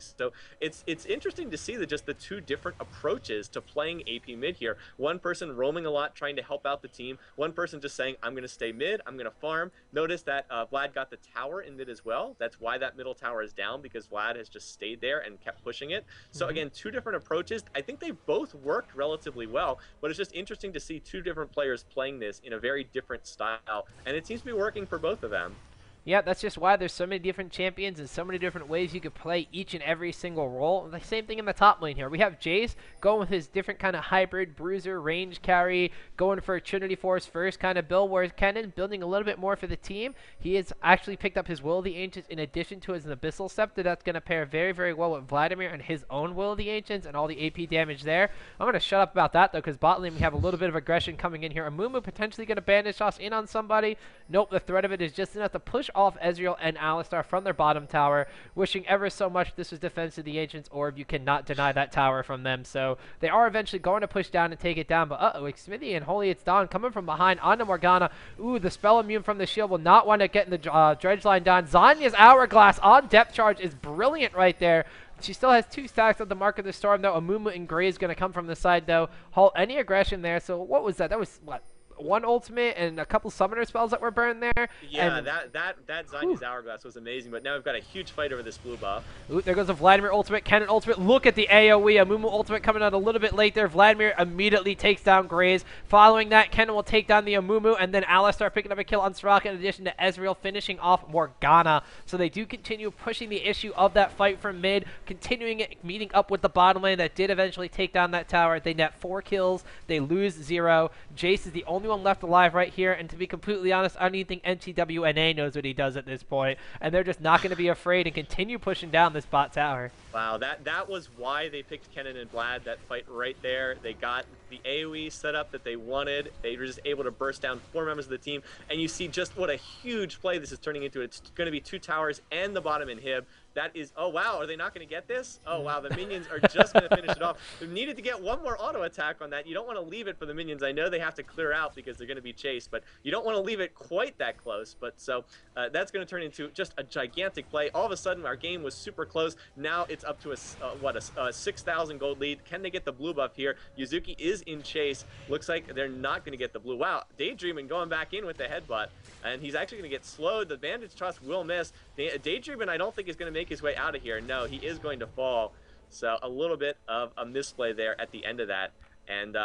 So it's interesting to see that just the 2 different approaches to playing AP mid here. One person roaming a lot, trying to help out the team. One person just saying, I'm going to stay mid, I'm going to farm. Notice that Vlad got the tower in mid as well. That's why that middle tower is down, because Vlad has just stayed there and kept pushing it. So again, 2 different approaches. I think they both worked relatively well, but it's just interesting to see 2 different players playing this in a very different style, and it seems to be working for both of them. Yeah, that's just why there's so many different champions and so many different ways you could play each and every single role. The same thing in the top lane here. We have Jace going with his different kind of hybrid bruiser, range carry, going for a Trinity Force first kind of build, whereas Kennen building a little bit more for the team. He has actually picked up his Will of the Ancients in addition to his Abyssal Scepter. That's going to pair very, very well with Vladimir and his own Will of the Ancients and all the AP damage there. I'm going to shut up about that, though, because bot lane we have a little bit of aggression coming in here. Amumu potentially going to banish us in on somebody. Nope, the threat of it is just enough to push off Ezreal and Alistar from their bottom tower, wishing ever so much this was Defense of the Ancients Orb. You cannot deny that tower from them, so they are eventually going to push down and take it down, but uh-oh, Smithy and Holy It's Dawn coming from behind onto Morgana. Ooh, the spell immune from the shield will not want to get in the dredge line down. Zanya's Hourglass on depth charge is brilliant right there. She still has 2 stacks at the Mark of the Storm, though. Amumu and Gray is going to come from the side, though. Halt any aggression there, so what was that? That was, what? 1 ultimate and a couple summoner spells that were burned there. Yeah, and that Zanya's Hourglass was amazing, but now we've got a huge fight over this blue buff. Ooh, there goes the Vladimir ultimate, Kennen ultimate. Look at the AoE. Amumu ultimate coming out a little bit late there. Vladimir immediately takes down Graze. Following that, Kennen will take down the Amumu, and then Alistar picking up a kill on Soraka in addition to Ezreal finishing off Morgana. So they do continue pushing the issue of that fight from mid, continuing it, meeting up with the bottom lane that did eventually take down that tower. They net 4 kills. They lose 0. Jace is the only one left alive right here, and to be completely honest, I don't even think mTw.NA knows what he does at this point, and they're just not going to be afraid and continue pushing down this bot tower. Wow, that was why they picked Kennen and Vlad, that fight right there. They got the AoE setup that they wanted. They were just able to burst down 4 members of the team, and you see just what a huge play this is turning into. It's going to be 2 towers and the bottom inhib. That is, oh wow, are they not going to get this? Oh wow, the minions are just going to finish it off. They needed to get 1 more auto attack on that. You don't want to leave it for the minions. I know they have to clear out because they're going to be chased, but you don't want to leave it quite that close. But so that's going to turn into just a gigantic play. All of a sudden, our game was super close. Now it's up to a 6,000 gold lead. Can they get the blue buff here? Yuzuki is in chase. Looks like they're not going to get the blue. Wow, Daydreaming going back in with the headbutt, and he's actually going to get slowed. The Bandage Toss will miss. Daydreaming, I don't think is going to make his way out of here. No, he is going to fall. So a little bit of a misplay there at the end of that, and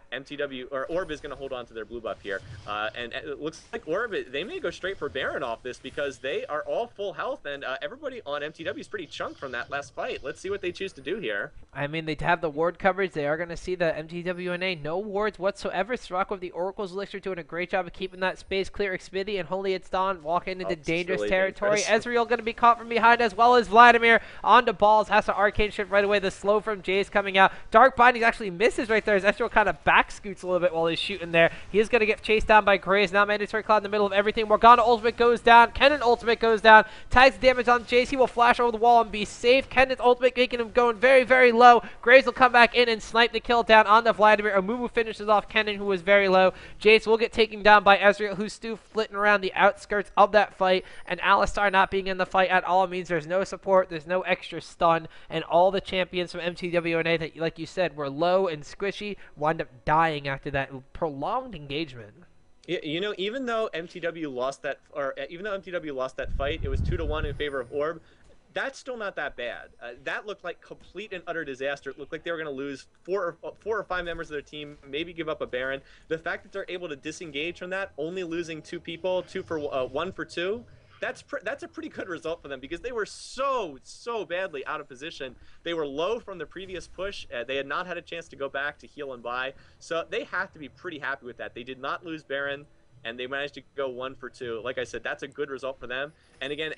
mTw or Orb is going to hold on to their blue buff here, and it looks like Orb, they may go straight for Baron off this because they are all full health, and everybody on mTw is pretty chunked from that last fight. Let's see what they choose to do here. I mean, they have the ward coverage. They are going to see the mTw.NA no wards whatsoever. Throck with the Oracle's Elixir doing a great job of keeping that space clear. Xpidi and Holy It's Dawn walking into dangerous really territory. dangerous. Ezreal going to be caught from behind, as well as Vladimir onto balls. Has to arcane shift right away. The slow from Jace coming out. Dark Binding actually misses right there as Ezreal kind of back back scoots a little bit while he's shooting there. He is going to get chased down by Graves. Now Mandatory Cloud in the middle of everything. Morgana ultimate goes down. Kennen ultimate goes down. Tags the damage on Jace. He will flash over the wall and be safe. Kennen's ultimate making him going very, very low. Graves will come back in and snipe the kill down on the Vladimir. Amumu finishes off Kennen, who was very low. Jace will get taken down by Ezreal, who's still flitting around the outskirts of that fight. And Alistar not being in the fight at all means there's no support, there's no extra stun, and all the champions from mTw.NA that, like you said, were low and squishy wind up dying after that prolonged engagement. You know, even though MTW lost that, fight, it was 2-1 in favor of Orb. That's still not that bad. That looked like complete and utter disaster. It looked like they were going to lose four or five members of their team, maybe give up a Baron. The fact that they're able to disengage from that, only losing 2 people, 1 for 2, that's a pretty good result for them, because they were so badly out of position. They were low from the previous push. They had not had a chance to go back to heal and buy. So they have to be pretty happy with that. They did not lose Baron, and they managed to go 1 for 2. Like I said, that's a good result for them. And again,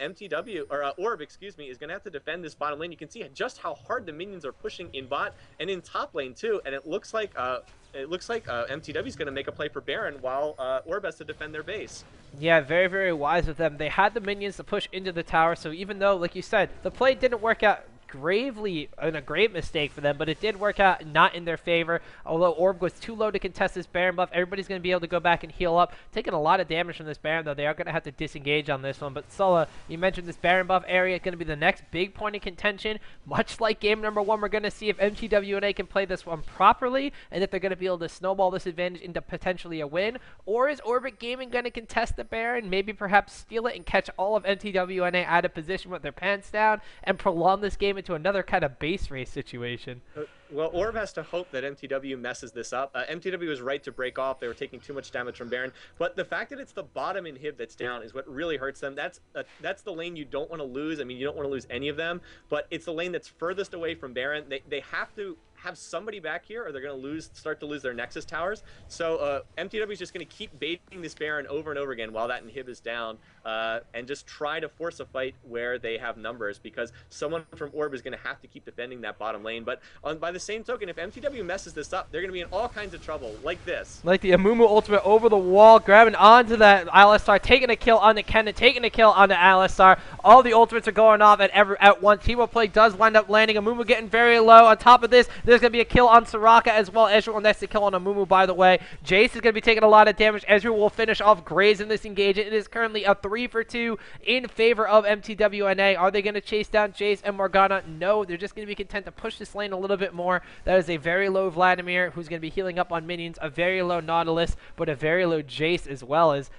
Orb, excuse me, is going to have to defend this bottom lane. You can see just how hard the minions are pushing in bot and in top lane too. And it looks like MTW is going to make a play for Baron while Orb has to defend their base. Yeah, very, very wise of them. They had the minions to push into the tower, so even though, like you said, the play didn't work out gravely and a great mistake for them, but it did work out not in their favor. Although Orb was too low to contest this Baron buff, everybody's going to be able to go back and heal up. Taking a lot of damage from this Baron, though. They are going to have to disengage on this one. But Sulla, you mentioned this Baron buff area is going to be the next big point of contention. Much like game number 1, we're going to see if mTw.NA can play this one properly, and if they're going to be able to snowball this advantage into potentially a win. Or is Orbit Gaming going to contest the Baron, maybe perhaps steal it and catch all of mTw.NA out of position with their pants down and prolong this game into another kind of base race situation? Well, Orb has to hope that MTW messes this up. MTW was right to break off. They were taking too much damage from Baron. But the fact that it's the bottom inhib that's down is what really hurts them. That's the lane you don't want to lose. I mean, you don't want to lose any of them. But it's the lane that's furthest away from Baron. They have to have somebody back here, or they're going to start to lose their Nexus towers. So MTW is just going to keep baiting this Baron over and over again while that inhib is down, and just try to force a fight where they have numbers, because someone from Orb is going to have to keep defending that bottom lane. But by the same token, if MTW messes this up, they're going to be in all kinds of trouble, like this. Like the Amumu ultimate over the wall, grabbing onto that Alistar, taking a kill on the Kennen, taking a kill on the Alistar. All the ultimates are going off at once. Teemo play does wind up landing. Amumu getting very low. On top of this, there's going to be a kill on Soraka as well. Ezreal will next to kill on Amumu, by the way. Jace is going to be taking a lot of damage. Ezreal will finish off Graves in this engagement. It is currently a 3 for 2 in favor of mTw.NA. Are they going to chase down Jace and Morgana? No, they're just going to be content to push this lane a little bit more. That is a very low Vladimir, who's going to be healing up on minions, a very low Nautilus, but a very low Jace as well. As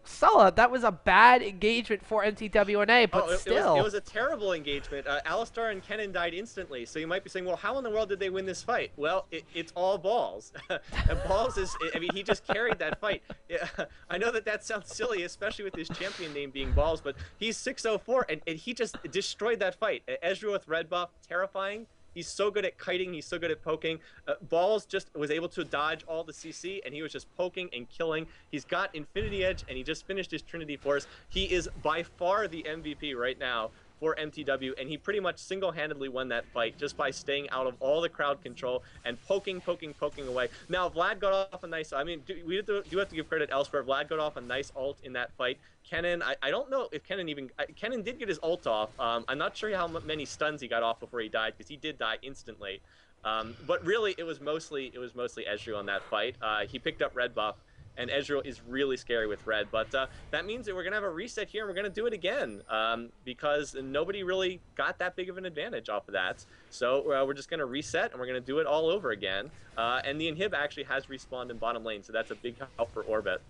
Sulla, that was a bad engagement for mTw.NA, but still. It was a terrible engagement. Alistar and Kennen died instantly, so you might be saying, well, how in the world did they win this fight? Well, it's all Balls. And Balls is, I mean, he just carried that fight. Yeah, I know that sounds silly, especially with his champion name being Balls, but he's 604, and he just destroyed that fight. Ezreal with red buff, terrifying. He's so good at kiting. He's so good at poking. Balls just was able to dodge all the CC, and he was just poking and killing. He's got Infinity Edge, and he just finished his Trinity Force. He is by far the MVP right now for MTW, and he pretty much single-handedly won that fight just by staying out of all the crowd control and poking away. Now, Vlad got off a nice, I mean, we do have to give credit elsewhere. Vlad got off a nice ult in that fight. Kennen, I don't know if Kennen did get his ult off. I'm not sure how many stuns he got off before he died, because he did die instantly. But really, it was mostly Ezreal in that fight. He picked up red buff, and Ezreal is really scary with red. But that means that we're going to have a reset here, and we're going to do it again, because nobody really got that big of an advantage off of that. So we're just going to reset, and we're going to do it all over again. And the inhib actually has respawned in bottom lane, so that's a big help for Orbit.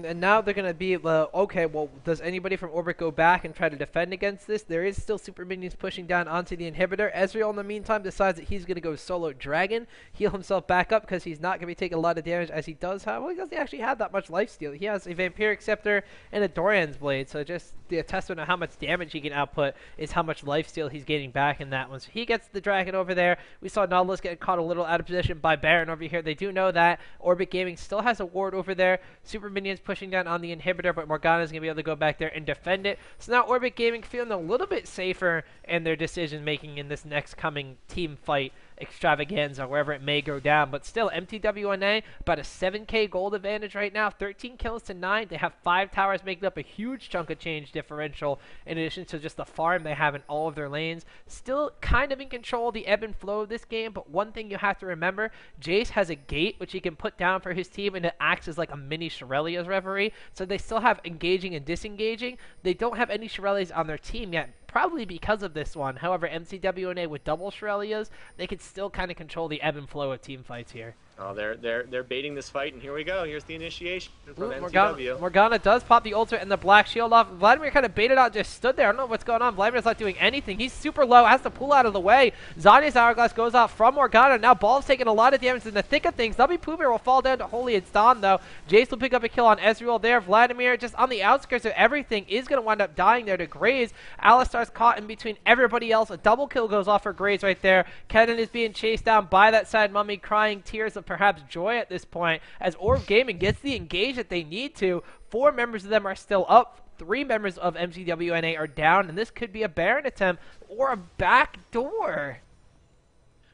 And now they're going to be, okay, well, does anybody from Orbit go back and try to defend against this? There is still super minions pushing down onto the inhibitor. Ezreal, in the meantime, decides that he's going to go solo Dragon, heal himself back up, because he's not going to be taking a lot of damage, as he does have, well, he doesn't actually have that much lifesteal. He has a Vampiric Scepter and a Dorian's Blade, so just the testament of how much damage he can output is how much lifesteal he's getting back in that one. So he gets the Dragon over there. We saw Nautilus get caught a little out of position by Baron over here. They do know that. Orbit Gaming still has a ward over there. Super minions pushing down on the inhibitor, but Morgana's going to be able to go back there and defend it. So now Orbit Gaming feeling a little bit safer in their decision making in this next coming team fight extravaganza, wherever it may go down. But still, mTw.NA, about a 7k gold advantage right now, 13 kills to 9. They have 5 towers making up a huge chunk of change differential, in addition to just the farm they have in all of their lanes. Still kind of in control of the ebb and flow of this game, but one thing you have to remember, Jace has a gate which he can put down for his team, and it acts as like a mini Shirelia's referee. So they still have engaging and disengaging. They don't have any Shirelias on their team yet, probably because of this one. However, mTw.NA with double Shirelias, they can still kind of control the ebb and flow of team fights here. Oh, they're baiting this fight, and here we go. Here's the initiation from mTw. Morgana does pop the ultimate and the black shield off. Vladimir kind of baited out, just stood there. I don't know what's going on. Vladimir's not doing anything. He's super low, has to pull out of the way. Zanya's Hourglass goes off from Morgana. Now Ball's taking a lot of damage in the thick of things. Nubby Poover will fall down to Holy It's Dawn, though. Jace will pick up a kill on Ezreal there. Vladimir, just on the outskirts of everything, is going to wind up dying there to Graze. Alistar's caught in between everybody else. A double kill goes off for Graze right there. Kennen is being chased down by that side Mummy, crying tears of perhaps joy at this point, as Orb Gaming gets the engage that they need to. 4 members of them are still up. 3 members of mTw.NA are down, and this could be a Baron attempt or a backdoor.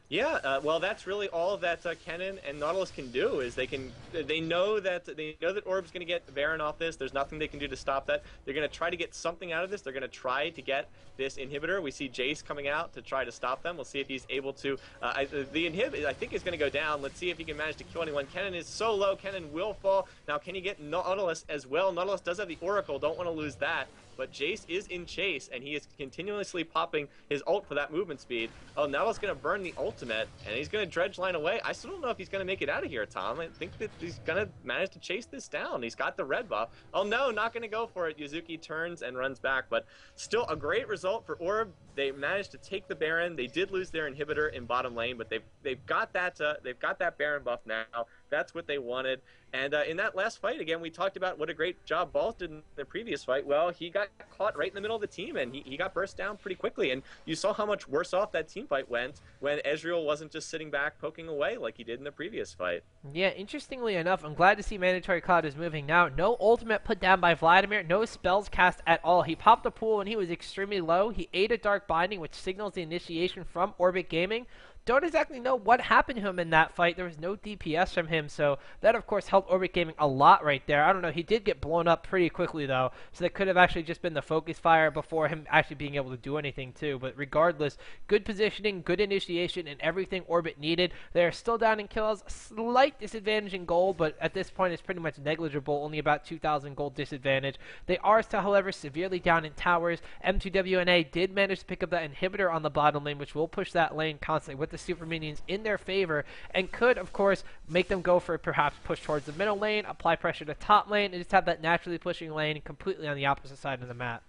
Yeah, well, that's really all that Kennen and Nautilus can do. Is they know that Orb's going to get Baron off this. There's nothing they can do to stop that. They're going to try to get something out of this. They're going to try to get this inhibitor. We see Jace coming out to try to stop them. We'll see if he's able to. The inhib, I think, is going to go down. Let's see if he can manage to kill anyone. Kennen is so low. Kennen will fall. Now, can he get Nautilus as well? Nautilus does have the Oracle. Don't want to lose that. But Jace is in chase, and he is continuously popping his ult for that movement speed. Oh, now he's going to burn the ultimate, and he's going to dredge line away. I still don't know if he's going to make it out of here, Tom. I think that he's going to manage to chase this down. He's got the red buff. Oh, no, not going to go for it. Yuzuki turns and runs back, but still a great result for Orb. They managed to take the Baron. They did lose their inhibitor in bottom lane, but they've got that Baron buff now. That's what they wanted. And in that last fight, again, we talked about what a great job Balls did in the previous fight. Well, he got caught right in the middle of the team, and he got burst down pretty quickly. And you saw how much worse off that team fight went when Ezreal wasn't just sitting back poking away like he did in the previous fight. Yeah, interestingly enough, I'm glad to see Mandatory Cloud is moving now. No ultimate put down by Vladimir, no spells cast at all. He popped the pool when he was extremely low. He ate a Dark Binding, which signals the initiation from Orbit Gaming. Don't exactly know what happened to him in that fight. There was no DPS from him, so that, of course, helped Orbit Gaming a lot right there. I don't know. He did get blown up pretty quickly, though, so that could have actually just been the focus fire before him actually being able to do anything, too. But regardless, good positioning, good initiation, and everything Orbit needed. They're still down in kills. Slight disadvantage in gold, but at this point, it's pretty much negligible. Only about 2,000 gold disadvantage. They are still, however, severely down in towers. mTw.NA did manage to pick up that inhibitor on the bottom lane, which will push that lane constantly with the super minions in their favor, and could, of course, make them go for perhaps push towards the middle lane, apply pressure to top lane, and just have that naturally pushing lane completely on the opposite side of the map.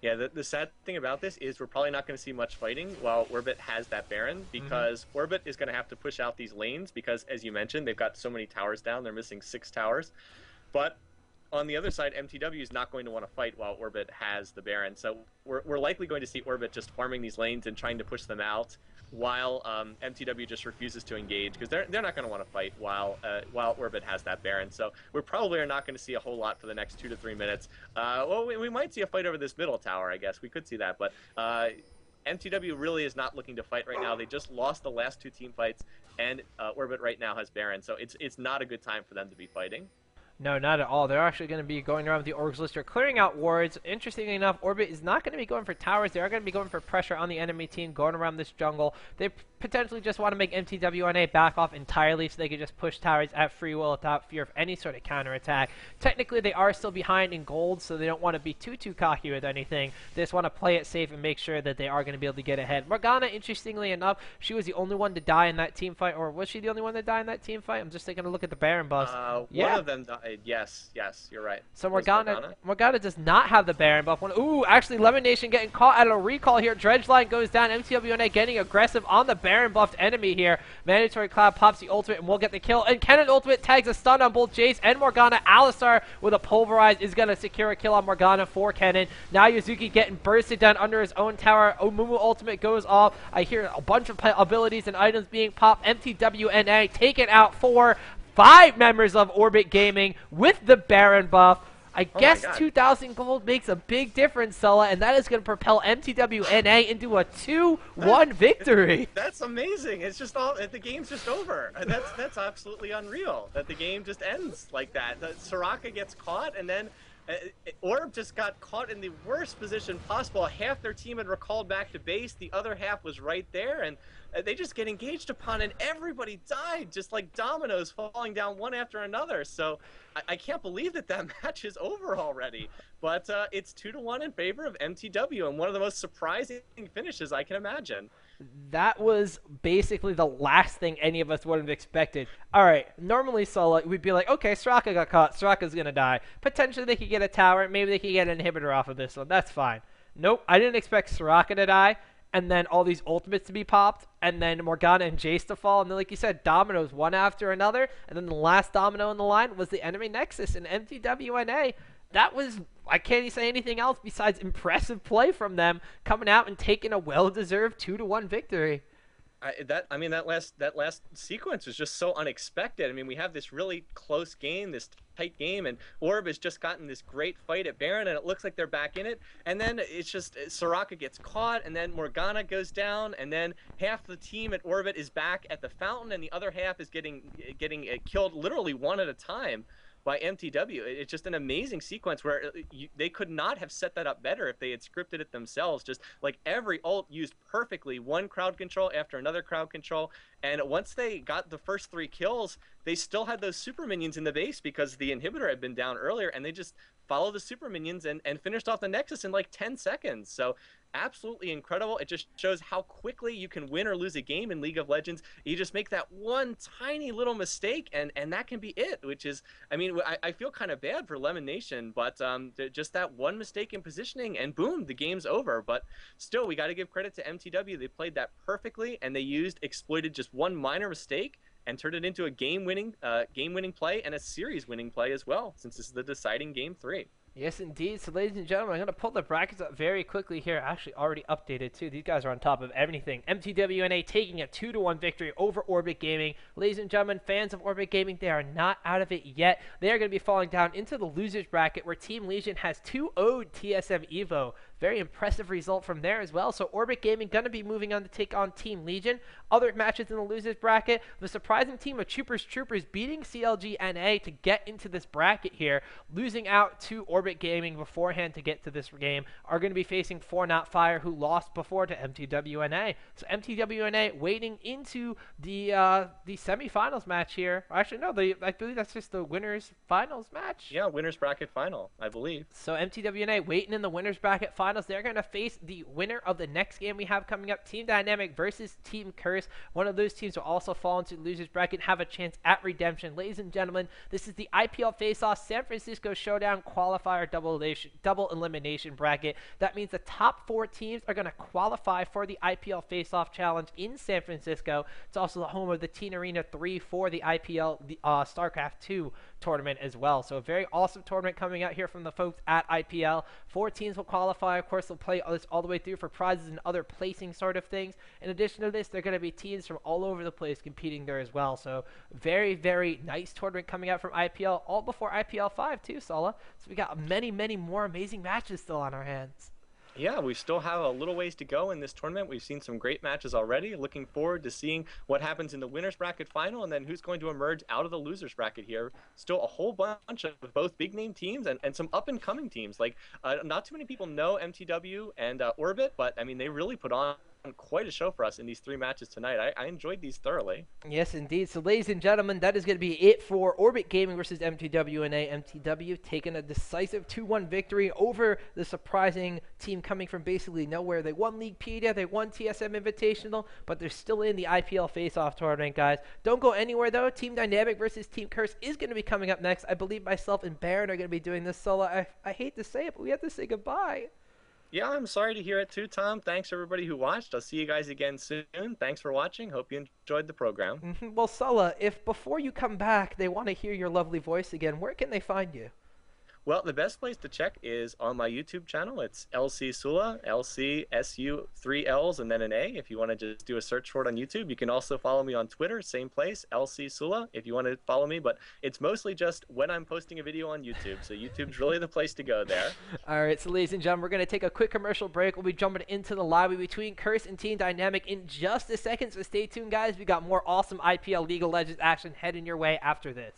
Yeah, the sad thing about this is we're probably not going to see much fighting while Orbit has that Baron, because Orbit is going to have to push out these lanes because, as you mentioned, they've got so many towers down. They're missing 6 towers. But on the other side, mTw is not going to want to fight while Orbit has the Baron. So we're likely going to see Orbit just farming these lanes and trying to push them out while mTw just refuses to engage, because they're not going to want to fight while Orbit has that Baron. So we probably are not going to see a whole lot for the next 2 to 3 minutes. Well, we might see a fight over this middle tower, I guess. We could see that, but mTw really is not looking to fight right now. They just lost the last 2 team fights, and Orbit right now has Baron, so it's not a good time for them to be fighting. No, not at all. They're actually going to be going around with the Orgs Lister, clearing out wards. Interestingly enough, Orbit is not going to be going for towers. They are going to be going for pressure on the enemy team, going around this jungle. They potentially just want to make mTw.NA back off entirely so they can just push towers at free will without fear of any sort of counterattack. Technically, they are still behind in gold, so they don't want to be too cocky with anything. They just want to play it safe and make sure that they are going to be able to get ahead. Morgana, interestingly enough, she was the only one to die in that team fight, or was she the only one to die in that team fight? I'm just taking a look at the Baron buffs. One of them died. Yes, you're right. So Morgana does not have the Baron buff. Ooh, actually, Lemon Nation getting caught at a recall here. Dredgeline goes down. mTw.NA getting aggressive on the Baron buffed enemy here. Mandatory Cloud pops the ultimate and will get the kill. And Kennen ultimate tags a stun on both Jace and Morgana. Alistar with a pulverize is going to secure a kill on Morgana for Kennen. Now Yuzuki getting bursted down under his own tower. Omumu ultimate goes off. I hear a bunch of abilities and items being popped. mTw.NA taken out for 5 members of Orbit Gaming with the Baron buff. I Oh my guess God. 2,000 gold makes a big difference, Sulla, and that is going to propel mTw.NA into a 2-1 victory. That's amazing. It's just all the game's just over. That's absolutely unreal that the game just ends like that. That Soraka gets caught, and then Orb just got caught in the worst position possible. Half their team had recalled back to base, the other half was right there, and they just get engaged upon, and everybody died, just like dominoes falling down one after another. So I can't believe that match is over already. But it's 2-1 in favor of mTw, and one of the most surprising finishes I can imagine. That was basically the last thing any of us would have expected. All right, normally Solo, we'd be like, okay, Soraka got caught. Soraka's going to die. Potentially they could get a tower. Maybe they could get an inhibitor off of this one. That's fine. Nope, I didn't expect Soraka to die, and then all these ultimates to be popped, and then Morgana and Jace to fall. And then, like you said, dominoes one after another. And then the last domino in the line was the enemy Nexus and mTw.NA. That was, I can't say anything else besides impressive play from them coming out and taking a well-deserved 2-1 victory. That last sequence was just so unexpected. I mean, we have this really close game, this tight game, and Orb has just gotten this great fight at Baron, and it looks like they're back in it. And then it's just Soraka gets caught, and then Morgana goes down, and then half the team at Orbit is back at the fountain, and the other half is getting killed literally one at a time by mTw. It's just an amazing sequence where they could not have set that up better if they had scripted it themselves. Just like every ult used perfectly, one crowd control after another crowd control. And once they got the first 3 kills, they still had those super minions in the base because the inhibitor had been down earlier, and they just followed the super minions and finished off the Nexus in like 10 seconds. So absolutely incredible. It just shows how quickly you can win or lose a game in League of Legends. You just make that one tiny little mistake, and that can be it, which is, I mean, I feel kind of bad for Lemon Nation, but just that one mistake in positioning, and boom, the game's over. But still, we got to give credit to mTw. They played that perfectly, and they exploited just one minor mistake and turned it into a game-winning play and a series-winning play as well, since this is the deciding game 3. Yes, indeed. So, ladies and gentlemen, I'm going to pull the brackets up very quickly here. Actually, already updated, too. These guys are on top of everything. mTw.NA taking a 2-1 victory over Orbit Gaming. Ladies and gentlemen, fans of Orbit Gaming, they are not out of it yet. They are going to be falling down into the losers bracket, where Team Legion has 2-0'd TSM Evo. Very impressive result from there as well. So Orbit Gaming going to be moving on to take on Team Legion. Other matches in the losers bracket, the surprising team of Troopers beating clg.na to get into this bracket here, losing out to Orbit Gaming beforehand to get to this game, are going to be facing For Not Fire, who lost before to mTw.NA. So mTw.NA waiting into the semifinals match here. Actually, no, I believe that's just the winners finals match. Yeah, winners bracket final, I believe. So mTw.NA waiting in the winners bracket finals. They're going to face the winner of the next game we have coming up, Team Dynamic versus Team Curse. One of those teams will also fall into the losers bracket and have a chance at redemption. Ladies and gentlemen, this is the IPL Face Off San Francisco Showdown Qualifier double elimination bracket. That means the top 4 teams are going to qualify for the IPL Face Off Challenge in San Francisco. It's also the home of the Teen Arena 3 for the IPL StarCraft 2 tournament as well. So a very awesome tournament coming out here from the folks at IPL. 4 teams will qualify. Of course, they'll play this all the way through for prizes and other placing sort of things. In addition to this, there are going to be teams from all over the place competing there as well. So very, very nice tournament coming out from IPL, all before IPL 5 too, Sola. So we got many, many more amazing matches still on our hands. Yeah, we still have a little ways to go in this tournament. We've seen some great matches already. Looking forward to seeing what happens in the winners bracket final, and then who's going to emerge out of the losers bracket here. Still a whole bunch of both big name teams and some up and coming teams. Like not too many people know mTw and Orbit, but I mean they really put on quite a show for us in these 3 matches tonight. I enjoyed these thoroughly. Yes, indeed. So, ladies and gentlemen, that is going to be it for Orbit Gaming versus mTw.NA. mTw taking a decisive 2-1 victory over the surprising team coming from basically nowhere. They won Leaguepedia, they won TSM Invitational, but they're still in the IPL Face Off tournament, guys. Don't go anywhere, though. Team Dynamic versus Team Curse is going to be coming up next. I believe myself and Baron are going to be doing this solo. I hate to say it, but we have to say goodbye. Yeah, I'm sorry to hear it too, Tom. Thanks everybody who watched. I'll see you guys again soon. Thanks for watching. Hope you enjoyed the program. Well, Sulla, if before you come back they want to hear your lovely voice again, where can they find you? Well, the best place to check is on my YouTube channel. It's LC Sula, LCSU, 3 L's and then an A. If you want to just do a search for it on YouTube, you can also follow me on Twitter, same place, LC Sula, if you want to follow me. But it's mostly just when I'm posting a video on YouTube. So YouTube's really the place to go there. All right, so ladies and gentlemen, we're going to take a quick commercial break. We'll be jumping into the lobby between Curse and Team Dynamic in just a second. So stay tuned, guys. We got more awesome IPL League of Legends action heading your way after this.